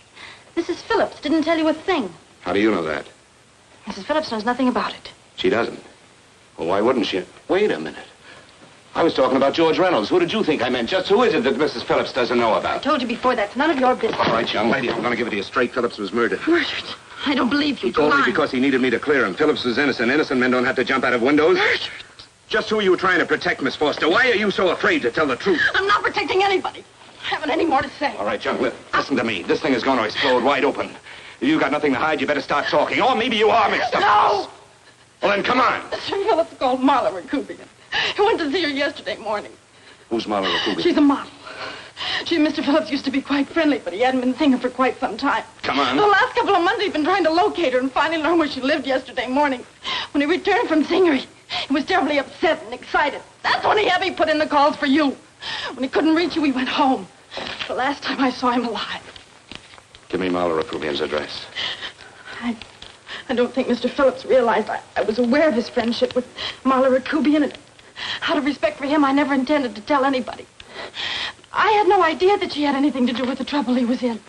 Mrs. Phillips didn't tell you a thing. How do you know that? Mrs. Phillips knows nothing about it. She doesn't. Well, why wouldn't she? Wait a minute. I was talking about George Reynolds. Who did you think I meant? Just who is it that Mrs. Phillips doesn't know I about? told you before, that's none of your business. All right, young lady, I'm going to give it to you straight. Phillips was murdered. Murdered? I don't believe you. He told Go me on. because he needed me to clear him. Phillips was innocent. Innocent men don't have to jump out of windows. Murdered? Just who are you trying to protect, Miss Foster? Why are you so afraid to tell the truth? I'm not protecting anybody. I haven't any more to say. All right, young, listen to me. This thing is going to explode wide open. If you've got nothing to hide, you better start talking. Or maybe you are mixed up. No! Well, then come on. Mr. Phillips called Marla Rakubian. He went to see her yesterday morning. Who's Marla Rakubian? She's a model. She and Mr. Phillips used to be quite friendly, but he hadn't been seeing her for quite some time. Come on. The last couple of months, he'd been trying to locate her and finally learn where she lived yesterday morning. When he returned from seeing her, he was terribly upset and excited. That's when he had me put in the calls for you. When he couldn't reach you, he went home. The last time I saw him alive. Give me Marla Rakubian's address. I don't think Mr. Phillips realized I was aware of his friendship with Marla Rakubian, and out of respect for him, I never intended to tell anybody. I had no idea that she had anything to do with the trouble he was in.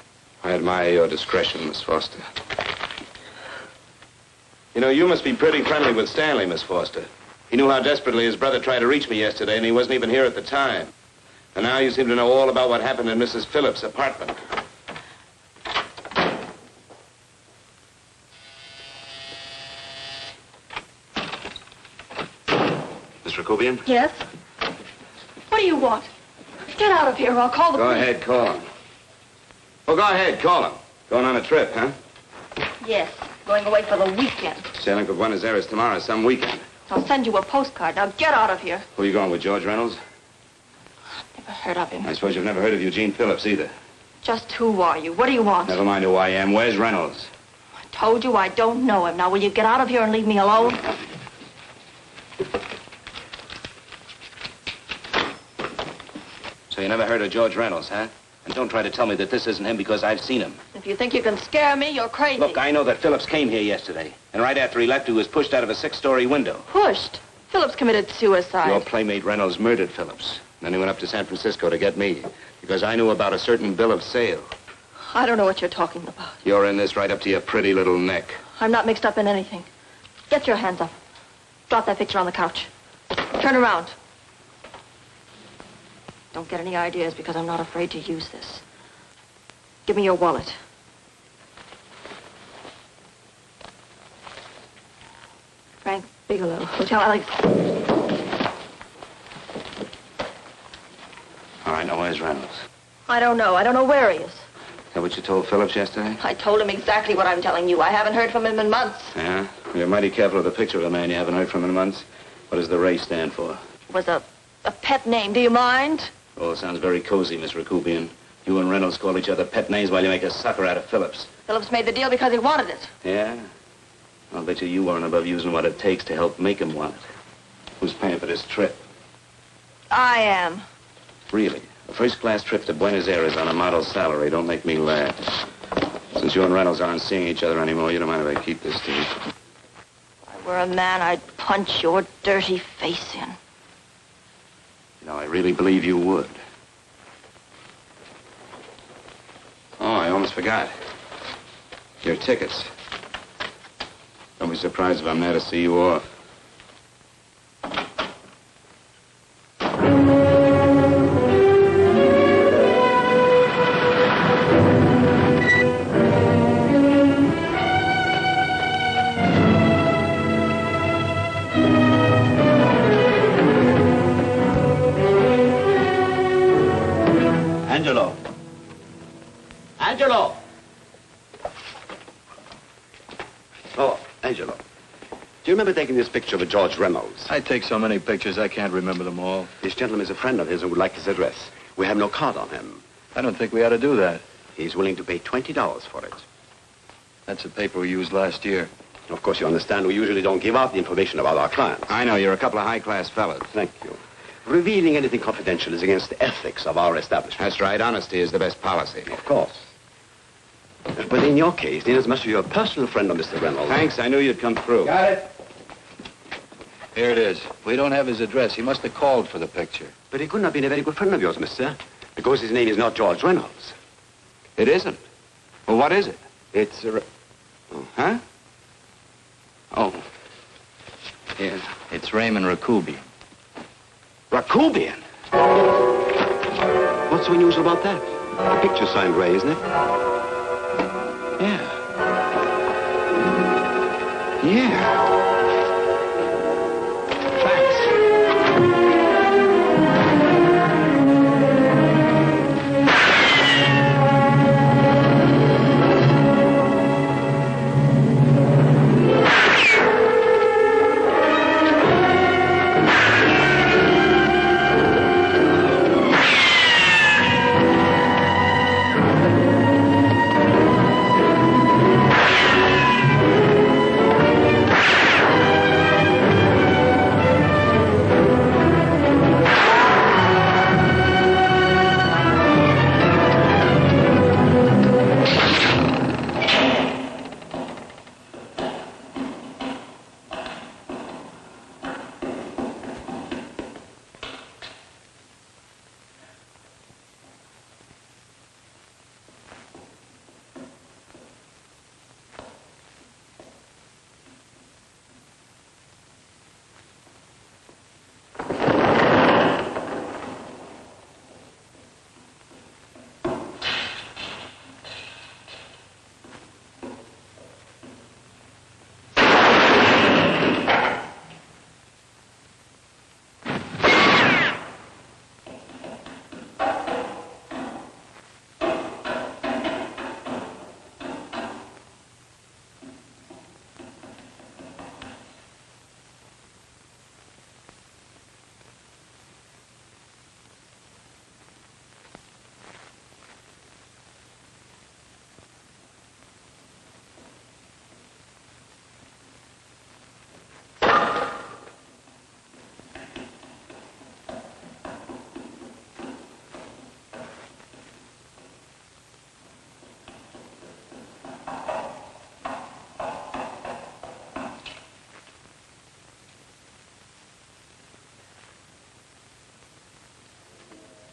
I admire your discretion, Miss Foster. You know, you must be pretty friendly with Stanley, Miss Foster. He knew how desperately his brother tried to reach me yesterday, and he wasn't even here at the time. And now you seem to know all about what happened in Mrs. Phillips' apartment. Miss Rakubian? Yes? What do you want? Get out of here or I'll call the Go police. ahead, call him. Oh, go ahead, call him. Going on a trip, huh? Yes, going away for the weekend. Sailing for Buenos Aires tomorrow, some weekend. I'll send you a postcard. Now get out of here. Who are you going with, George Reynolds? Never heard of him. I suppose you've never heard of Eugene Phillips either. Just who are you? What do you want? Never mind who I am. Where's Reynolds? I told you I don't know him. Now will you get out of here and leave me alone? So you never heard of George Reynolds, huh? And don't try to tell me that this isn't him because I've seen him. If you think you can scare me, you're crazy. Look, I know that Phillips came here yesterday. And right after he left, he was pushed out of a six-story window. Pushed? Phillips committed suicide. Your playmate Reynolds murdered Phillips. Then he went up to San Francisco to get me. Because I knew about a certain bill of sale. I don't know what you're talking about. You're in this right up to your pretty little neck. I'm not mixed up in anything. Get your hands up. Drop that picture on the couch. Turn around. Don't get any ideas because I'm not afraid to use this. Give me your wallet. Frank Bigelow, Hotel Alex. All right, now where's Reynolds? I don't know. I don't know where he is. Is that what you told Phillips yesterday? I told him exactly what I'm telling you. I haven't heard from him in months. Yeah? You're mighty careful of the picture of a man you haven't heard from in months. What does the Ray stand for? It was a pet name. Do you mind? Oh, sounds very cozy, Miss Rakubian. You and Reynolds call each other pet names while you make a sucker out of Phillips. Phillips made the deal because he wanted it. Yeah? I'll bet you weren't above using what it takes to help make him want it. Who's paying for this trip? I am. Really? A first-class trip to Buenos Aires on a model's salary. Don't make me laugh. Since you and Reynolds aren't seeing each other anymore, you don't mind if I keep this to you. If I were a man, I'd punch your dirty face in. You know, I really believe you would. Oh, I almost forgot. Your tickets. Don't be surprised if I'm there to see you off. Angelo. Angelo! Oh, Angelo. Do you remember taking this picture of George Reynolds? I take so many pictures, I can't remember them all. This gentleman is a friend of his and would like his address. We have no card on him. I don't think we ought to do that. He's willing to pay $20 for it. That's the paper we used last year. Of course, you understand, we usually don't give out the information about our clients. I know, you're a couple of high-class fellas. Thank you. Revealing anything confidential is against the ethics of our establishment. That's right. Honesty is the best policy. Of course. But in your case, inasmuch as you're a personal friend of Mr. Reynolds... Thanks. I knew you'd come through. Got it. Here it is. We don't have his address. He must have called for the picture. But he couldn't have been a very good friend of yours, mister, because his name is not George Reynolds. It isn't? Well, what is it? It's a... Huh? Oh. Yeah. It's Raymond Rakubian. Rakubian? What's so unusual about that? The picture's signed Ray, isn't it? Yeah. Yeah.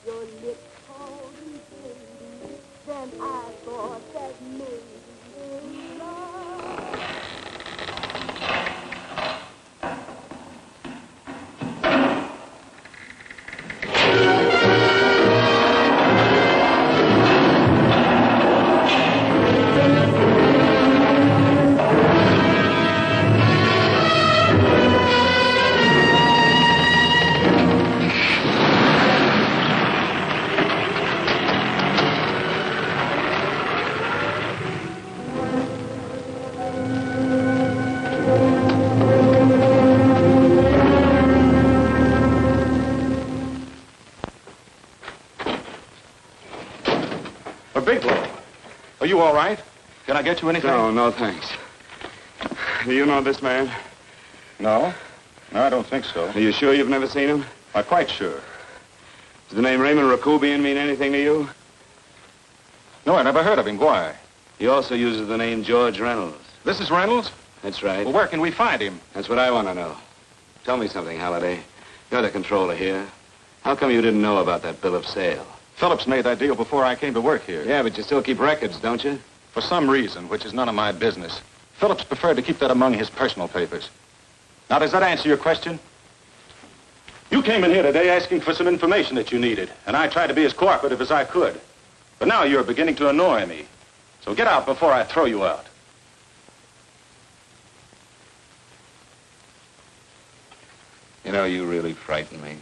Your lips cold and baby, then I thought that maybe love. Bigelow, are you all right? Can I get you anything? No, thanks. Do you know this man? No? No, I don't think so. Are you sure you've never seen him? I'm quite sure. Does the name Raymond Rakubian mean anything to you? No, I never heard of him. Why? He also uses the name George Reynolds. This is Reynolds? That's right. Well, where can we find him? That's what I want to know. Tell me something, Halliday. You're the controller here. How come you didn't know about that bill of sale? Phillips made that deal before I came to work here. Yeah, but you still keep records, don't you? For some reason, which is none of my business, Phillips preferred to keep that among his personal papers. Now, does that answer your question? You came in here today asking for some information that you needed, and I tried to be as cooperative as I could. But now you're beginning to annoy me. So get out before I throw you out. You know, you really frighten me.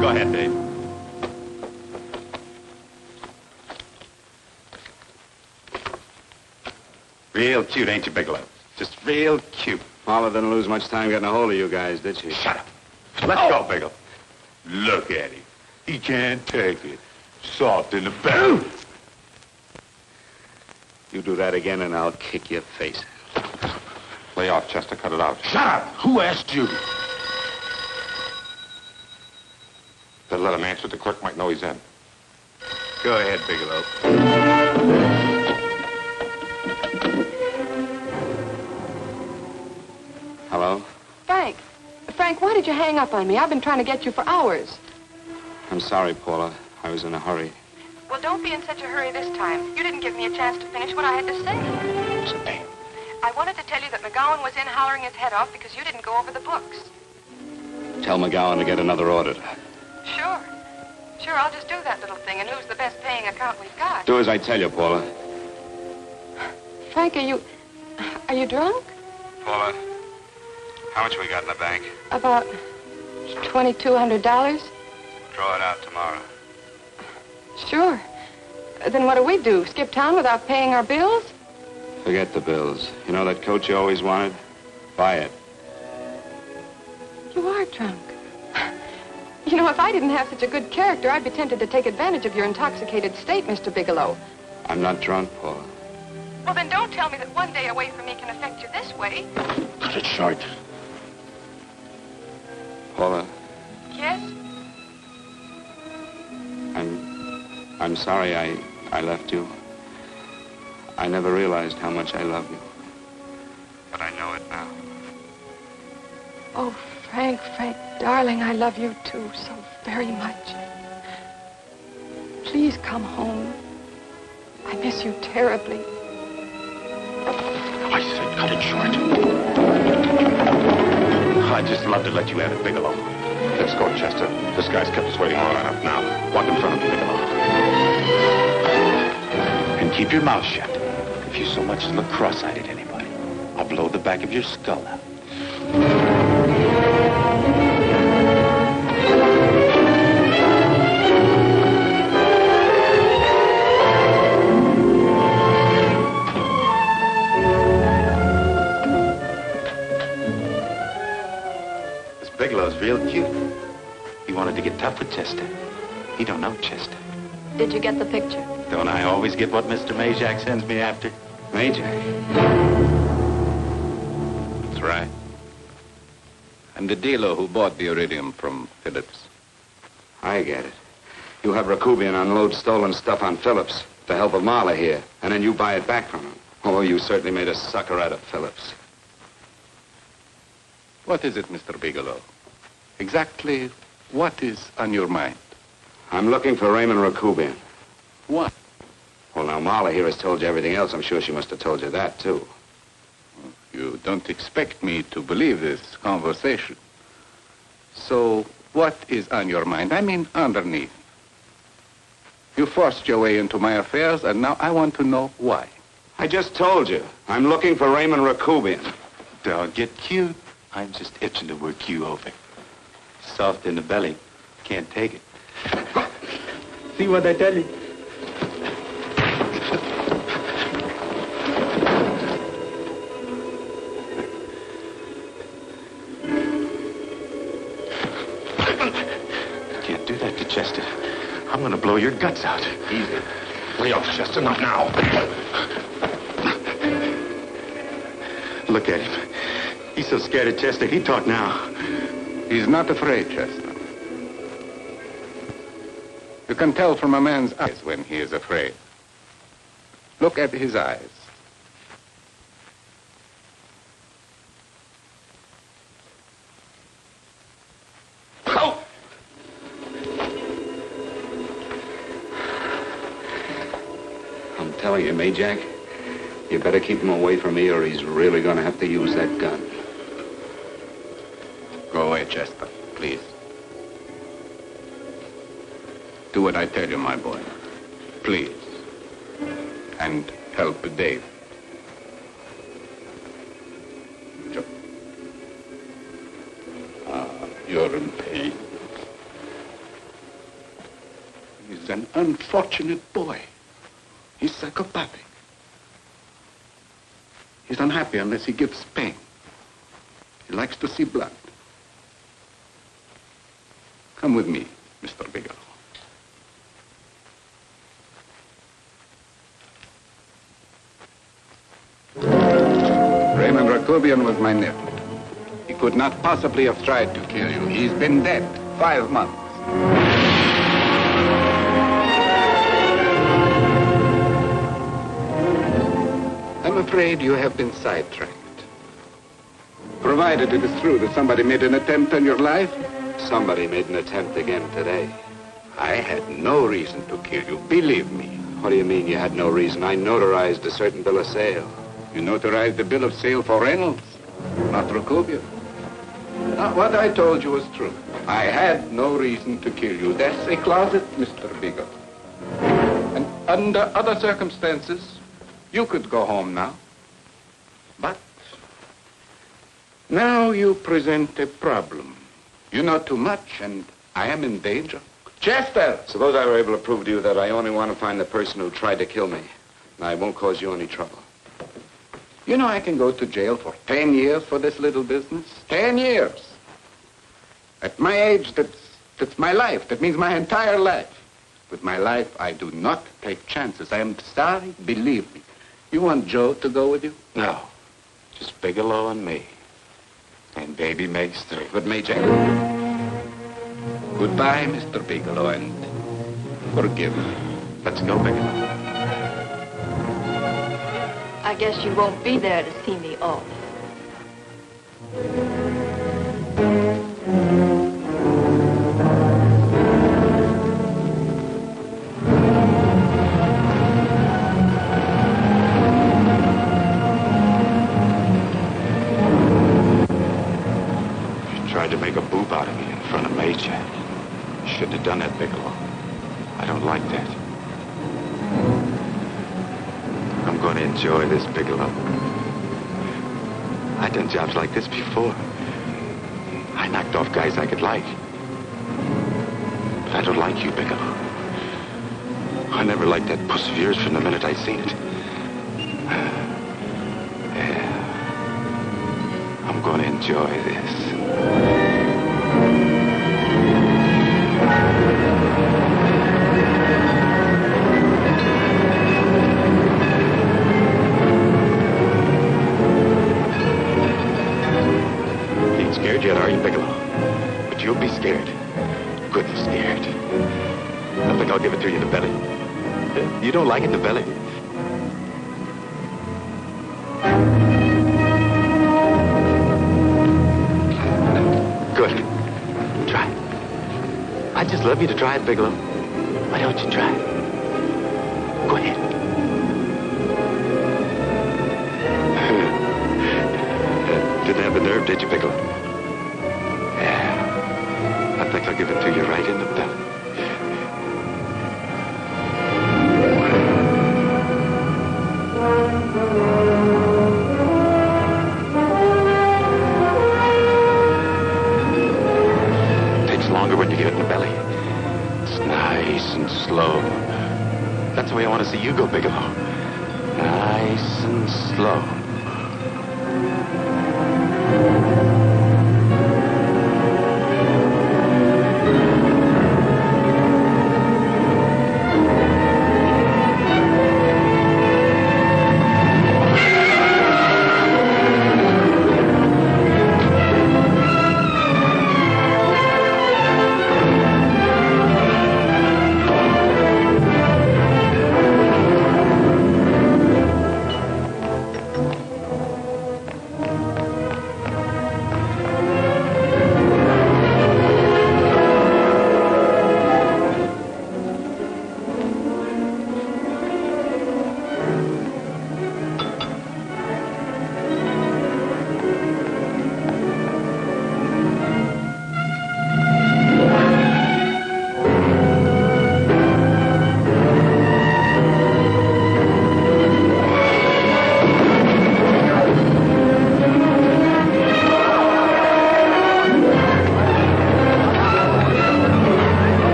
Go ahead, Dave. Real cute, ain't you, Bigelow? Just real cute. Paula didn't lose much time getting a hold of you guys, did she? Shut up. Let's go, Bigelow. Look at him. He can't take it. Soft in the belly. You do that again and I'll kick your face. Lay off, Chester. Cut it out. Shut up! Who asked you? Better let him answer. The clerk might know he's in. Go ahead, Bigelow. Hello? Frank. Frank, why did you hang up on me? I've been trying to get you for hours. I'm sorry, Paula. I was in a hurry. Well, don't be in such a hurry this time. You didn't give me a chance to finish what I had to say. What's the name? I wanted to tell you that McGowan was in hollering his head off because you didn't go over the books. Tell McGowan to get another auditor. Sure. Sure, I'll just do that little thing, and who's the best paying account we've got? Do as I tell you, Paula. Frank, are you drunk? Paula, how much we got in the bank? About $2,200? Draw it out tomorrow. Sure. Then what do? Skip town without paying our bills? Forget the bills. You know that coat you always wanted? Buy it. You are drunk. You know, if I didn't have such a good character, I'd be tempted to take advantage of your intoxicated state, Mr. Bigelow. I'm not drunk, Paula. Well, then don't tell me that one day away from me can affect you this way. Cut it short. Paula, Yes? I'm sorry I left you. I never realized how much I love you. But I know it now. Oh, Frank, darling, I love you too so very much. Please come home. I miss you terribly. I said cut it short. I'd just love to let you have it, Bigelow. Let's go, Chester. This guy's kept us waiting long enough now. Walk in front of me, Bigelow. And keep your mouth shut. If you so much as look cross-eyed at anybody, I'll blow the back of your skull out. Bigelow's real cute. He wanted to get tough with Chester. He don't know Chester. Did you get the picture? Don't I always get what Mr. Majak sends me after? Majak? That's right. I'm the dealer who bought the iridium from Phillips. I get it. You have Rakubian unload stolen stuff on Phillips with the help of Marla here, and then you buy it back from him. Oh, you certainly made a sucker out of Phillips. What is it, Mr. Bigelow? Exactly what is on your mind? I'm looking for Raymond Rakubian. What? Well, now, Marla here has told you everything else. I'm sure she must have told you that, too. You don't expect me to believe this conversation. So, what is on your mind? I mean, underneath. You forced your way into my affairs, and now I want to know why. I just told you. I'm looking for Raymond Rakubian. Don't get cute. I'm just itching to work you over. Soft in the belly. Can't take it. See what I tell you? Can't do that to Chester. I'm gonna blow your guts out. Easy. Lay off, Chester, not now. Look at him. He's so scared of Chester, he'd talk now. He's not afraid, Chester. You can tell from a man's eyes when he is afraid. Look at his eyes. Oh! I'm telling you, Majak, you better keep him away from me or he's really going to have to use that gun. Go away, Chester, please. Do what I tell you, my boy. Please. And help Dave. You're in pain. He's an unfortunate boy. He's psychopathic. He's unhappy unless he gives pain. He likes to see blood. Come with me, Mr. Bigelow. Raymond Rakubian was my nephew. He could not possibly have tried to kill you. He's been dead 5 months. I'm afraid you have been sidetracked. Provided it is true that somebody made an attempt on your life. Somebody made an attempt again today. I had no reason to kill you, believe me. What do you mean you had no reason? I notarized a certain bill of sale. You notarized the bill of sale for Reynolds, not Rakubian. Now, what I told you was true. I had no reason to kill you. That's a closet, Mr. Bigelow. And under other circumstances, you could go home now. But now you present a problem. You know too much, and I am in danger. Chester! Suppose I were able to prove to you that I only want to find the person who tried to kill me. And I won't cause you any trouble. You know I can go to jail for 10 years for this little business. 10 years. At my age, that's my life. That means my entire life. With my life, I do not take chances. I am sorry, believe me. You want Joe to go with you? No. Just Bigelow and me. And baby Mace, too. But Major... Goodbye, Mr. Bigelow, and forgive me. Let's go, Bigelow. I guess you won't be there to see me off. You tried to make a boob out of me in front of Major. You shouldn't have done that, Bigelow. I don't like that. I'm going to enjoy this, Bigelow. I've done jobs like this before. I knocked off guys I could like. But I don't like you, Bigelow. I never liked that puss of yours from the minute I seen it. Yeah. I'm going to enjoy this. Scared yet, are you, Bigelow? But you'll be scared. Good and scared. I think I'll give it to you in the belly. You don't like it in the belly? Good. Try it. I'd just love you to try it, Bigelow. Why don't you try it? Go ahead. Didn't have the nerve, did you, Bigelow? I think I'll give it to you right in the belly. It takes longer when you get it in the belly. It's nice and slow. That's the way I want to see you go, Bigelow. Nice and slow.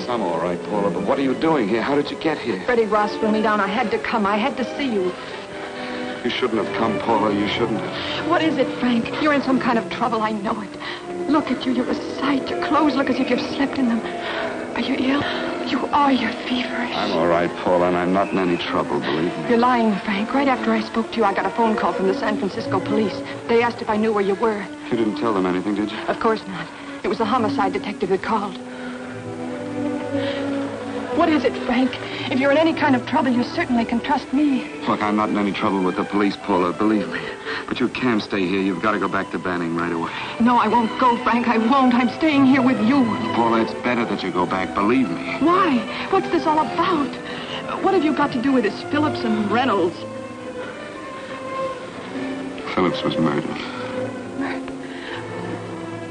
Yes, I'm all right, Paula, but what are you doing here? How did you get here? Freddie Ross threw me down. I had to come. I had to see you. You shouldn't have come, Paula. You shouldn't have. What is it, Frank? You're in some kind of trouble. I know it. Look at you. You're a sight. Your clothes look as if you've slept in them. Are you ill? You are. You're feverish. I'm all right, Paula, and I'm not in any trouble, believe me. You're lying, Frank. Right after I spoke to you, I got a phone call from the San Francisco police. They asked if I knew where you were. You didn't tell them anything, did you? Of course not. It was the homicide detective that called. What is it, Frank? If you're in any kind of trouble, you certainly can trust me. Look, I'm not in any trouble with the police, Paula, believe me. But you can't stay here. You've got to go back to Banning right away. No, I won't go, Frank. I won't. I'm staying here with you. Paula, it's better that you go back, believe me. Why? What's this all about? What have you got to do with this Phillips and Reynolds? Phillips was murdered.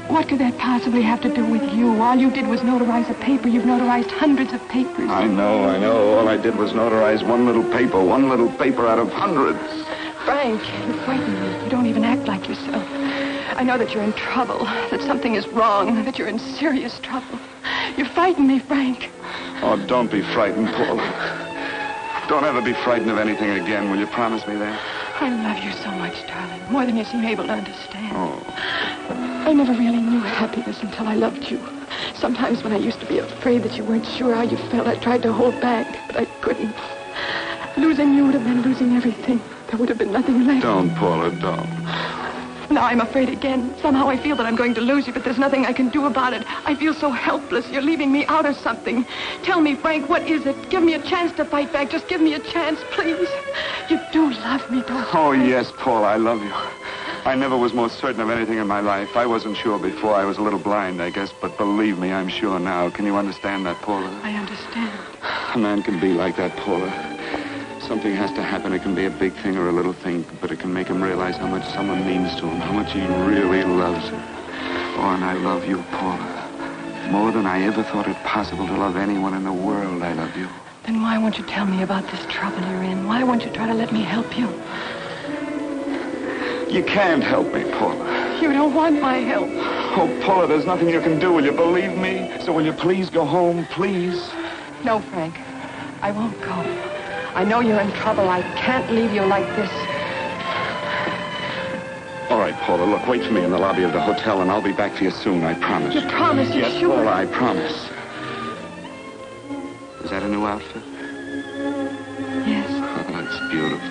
What could that possibly have to do with you? All you did was notarize a paper. You've notarized hundreds of papers. I know. All I did was notarize one little paper out of hundreds. Frank, you frighten me. You don't even act like yourself. I know that you're in trouble, that something is wrong, that you're in serious trouble. You frighten me, Frank. Oh, don't be frightened, Paula. Don't ever be frightened of anything again. Will you promise me that? I love you so much, darling. More than you seem able to understand. Oh. I never really knew happiness until I loved you. Sometimes when I used to be afraid that you weren't sure how you felt, I tried to hold back, but I couldn't. Losing you would have been losing everything. There would have been nothing left. Don't, Paula, don't. Now I'm afraid again. Somehow I feel that I'm going to lose you, but there's nothing I can do about it. I feel so helpless. You're leaving me out of something. Tell me, Frank, what is it? Give me a chance to fight back. Just give me a chance, please. You do love me, don't you? Oh, yes, Paula, I love you. I never was more certain of anything in my life. I wasn't sure before. I was a little blind, I guess, but believe me, I'm sure now. Can you understand that, Paula? I understand. A man can be like that, Paula. Something has to happen. It can be a big thing or a little thing, but it can make him realize how much someone means to him, how much he really loves her. Oh, and I love you, Paula. More than I ever thought it possible to love anyone in the world, I love you. Then why won't you tell me about this trouble you're in? Why won't you try to let me help you? You can't help me, Paula. You don't want my help. Oh, Paula, there's nothing you can do. Will you believe me? So will you please go home, please? No, Frank. I won't go. I know you're in trouble. I can't leave you like this. All right, Paula, look, wait for me in the lobby of the hotel, and I'll be back for you soon, I promise. You promise? You're yes, sure? Paula, I promise. Is that a new outfit? Yes. Oh, it's beautiful.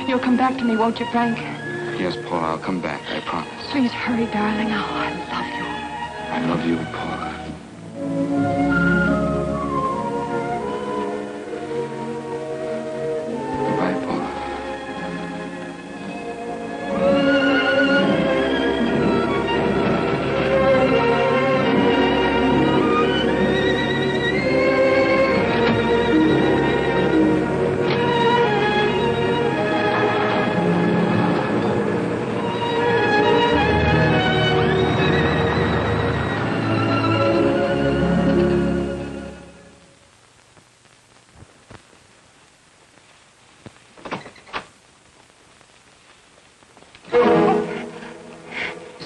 You'll come back to me, won't you, Frank? Yes, Paula, I'll come back, I promise. Please hurry, darling. Oh, I love you. I love you, Paula. Goodbye, Paula.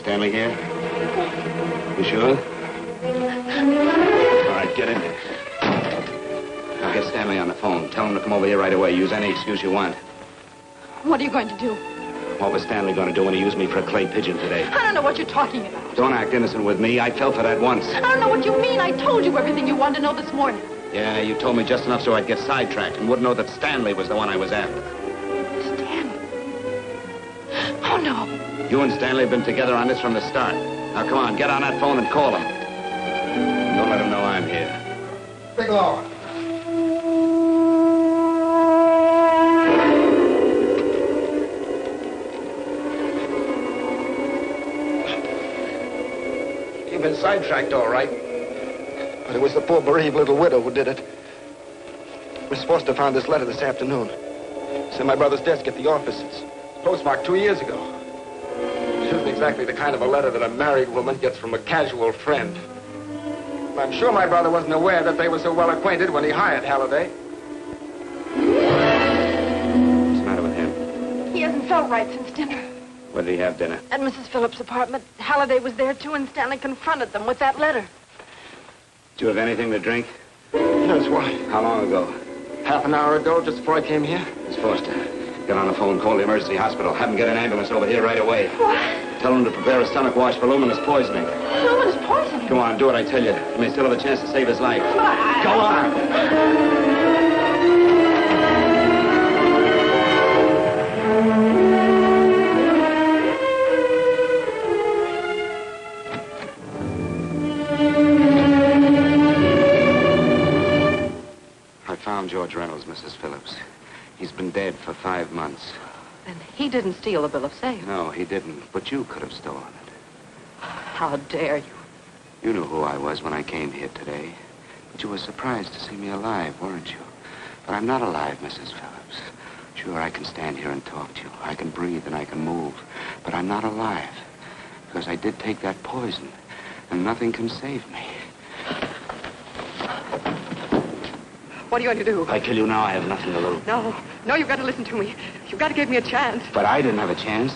Stanley here? You sure? All right, get in there. Now get Stanley on the phone. Tell him to come over here right away. Use any excuse you want. What are you going to do? What was Stanley going to do when he used me for a clay pigeon today? I don't know what you're talking about. Don't act innocent with me. I fell for that once. I don't know what you mean. I told you everything you wanted to know this morning. Yeah, you told me just enough so I'd get sidetracked and wouldn't know that Stanley was the one I was after. Stanley? Oh, no. You and Stanley have been together on this from the start. Now, come on, get on that phone and call him. Don't let him know I'm here. Bigelow. You've been sidetracked, all right. But it was the poor bereaved little widow who did it. We're supposed to have found this letter this afternoon. It's in my brother's desk at the office. It's postmarked 2 years ago. It isn't exactly the kind of a letter that a married woman gets from a casual friend. I'm sure my brother wasn't aware that they were so well acquainted when he hired Halliday. What's the matter with him? He has all right since dinner. Where did he have dinner? At Mrs. Phillips' apartment. Halliday was there, too, and Stanley confronted them with that letter. Did you have anything to drink? Yes, why? How long ago? Half an hour ago, just before I came here. Miss Foster, get on the phone, call the emergency hospital. Have them get an ambulance over here right away. What? Tell them to prepare a stomach wash for luminous poisoning. Luminous poisoning? Come on, do what I tell you. You may still have a chance to save his life. Go on. I found George Reynolds, Mrs. Phillips. He's been dead for 5 months. Then he didn't steal the bill of sale. No, he didn't. But you could have stolen it. How dare you? You knew who I was when I came here today. But you were surprised to see me alive, weren't you? But I'm not alive, Mrs. Phillips. Sure, I can stand here and talk to you. I can breathe and I can move. But I'm not alive. Because I did take that poison. And nothing can save me. What are you going to do? I tell you now, I have nothing to lose. No, you've got to listen to me. You've got to give me a chance. But I didn't have a chance.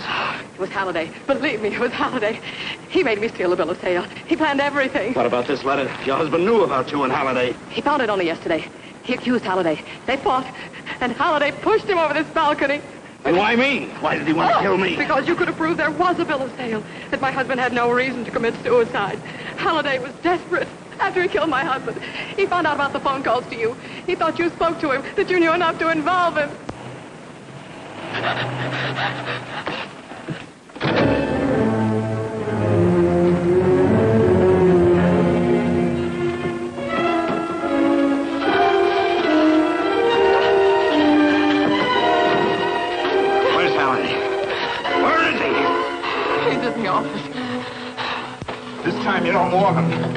It was Halliday. Believe me, it was Halliday. He made me steal the bill of sale. He planned everything. What about this letter? Your husband knew about you and Halliday. He found it only yesterday. He accused Halliday. They fought, and Halliday pushed him over this balcony. And why me? Why did he want to kill me? Because you could have proved there was a bill of sale, that my husband had no reason to commit suicide. Halliday was desperate. After he killed my husband, he found out about the phone calls to you. He thought you spoke to him, that you knew enough to involve him. Where's Halliday? Where is he? He's in the office. This time you don't warn him.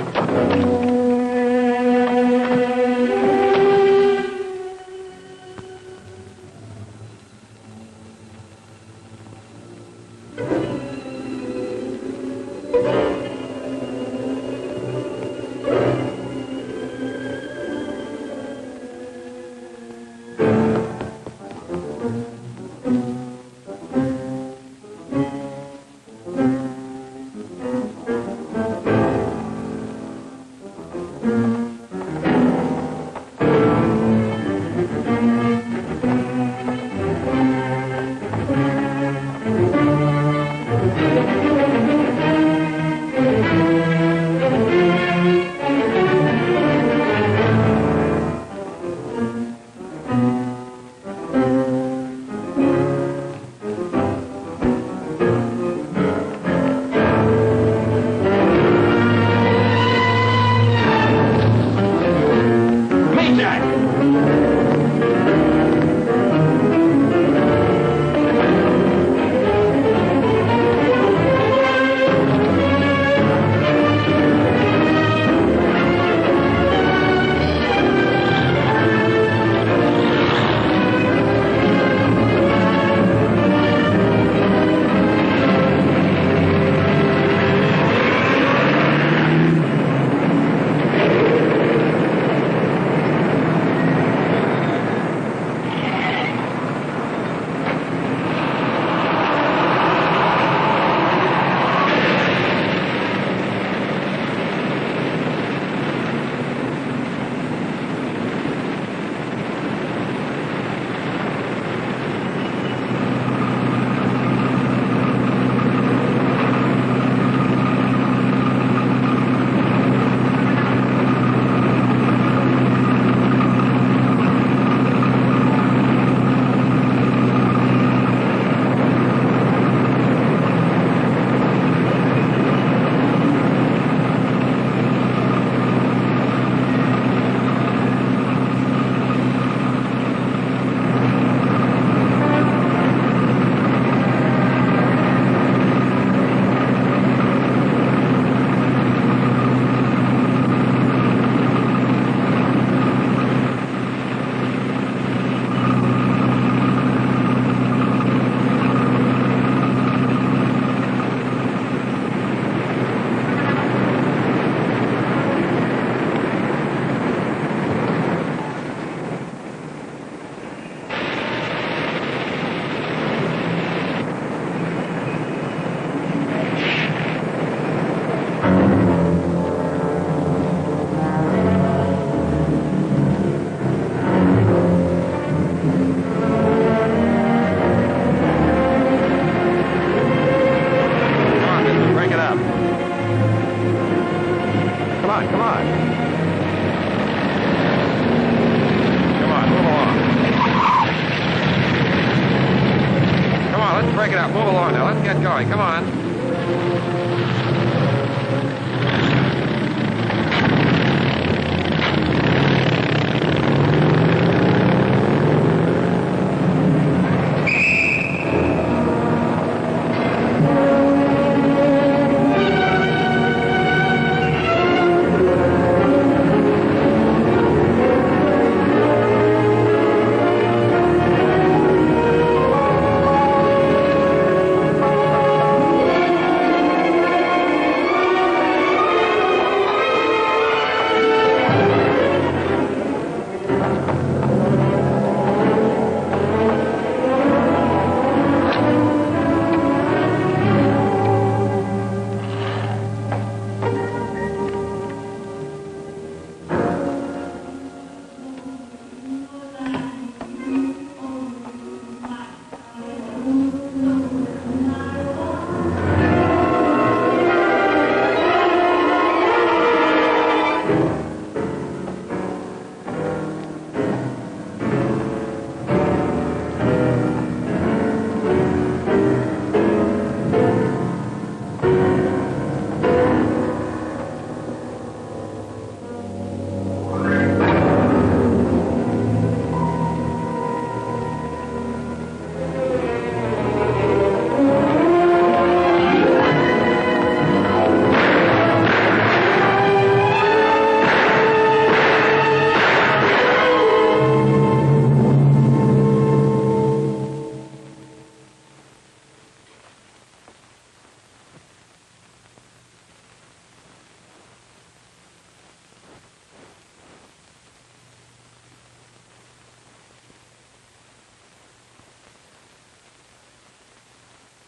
Yeah, move along now. Let's get going. Come on.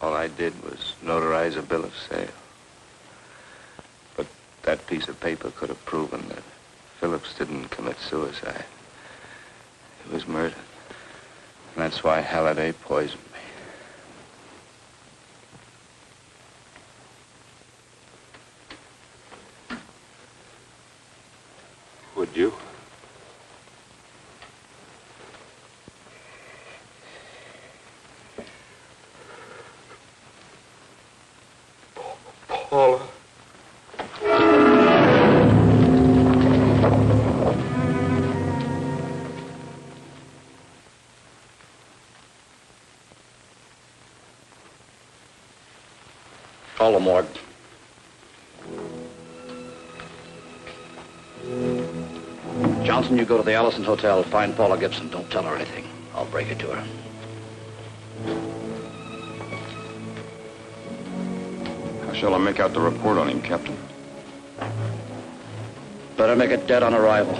All I did was notarize a bill of sale. But that piece of paper could have proven that Phillips didn't commit suicide. He was murdered. And that's why Halliday poisoned me. Would you? Paula. Call the morgue. Johnson, you go to the Allison Hotel, find Paula Gibson. Don't tell her anything. I'll break it to her. How shall I make out the report on him, Captain? Better make it dead on arrival.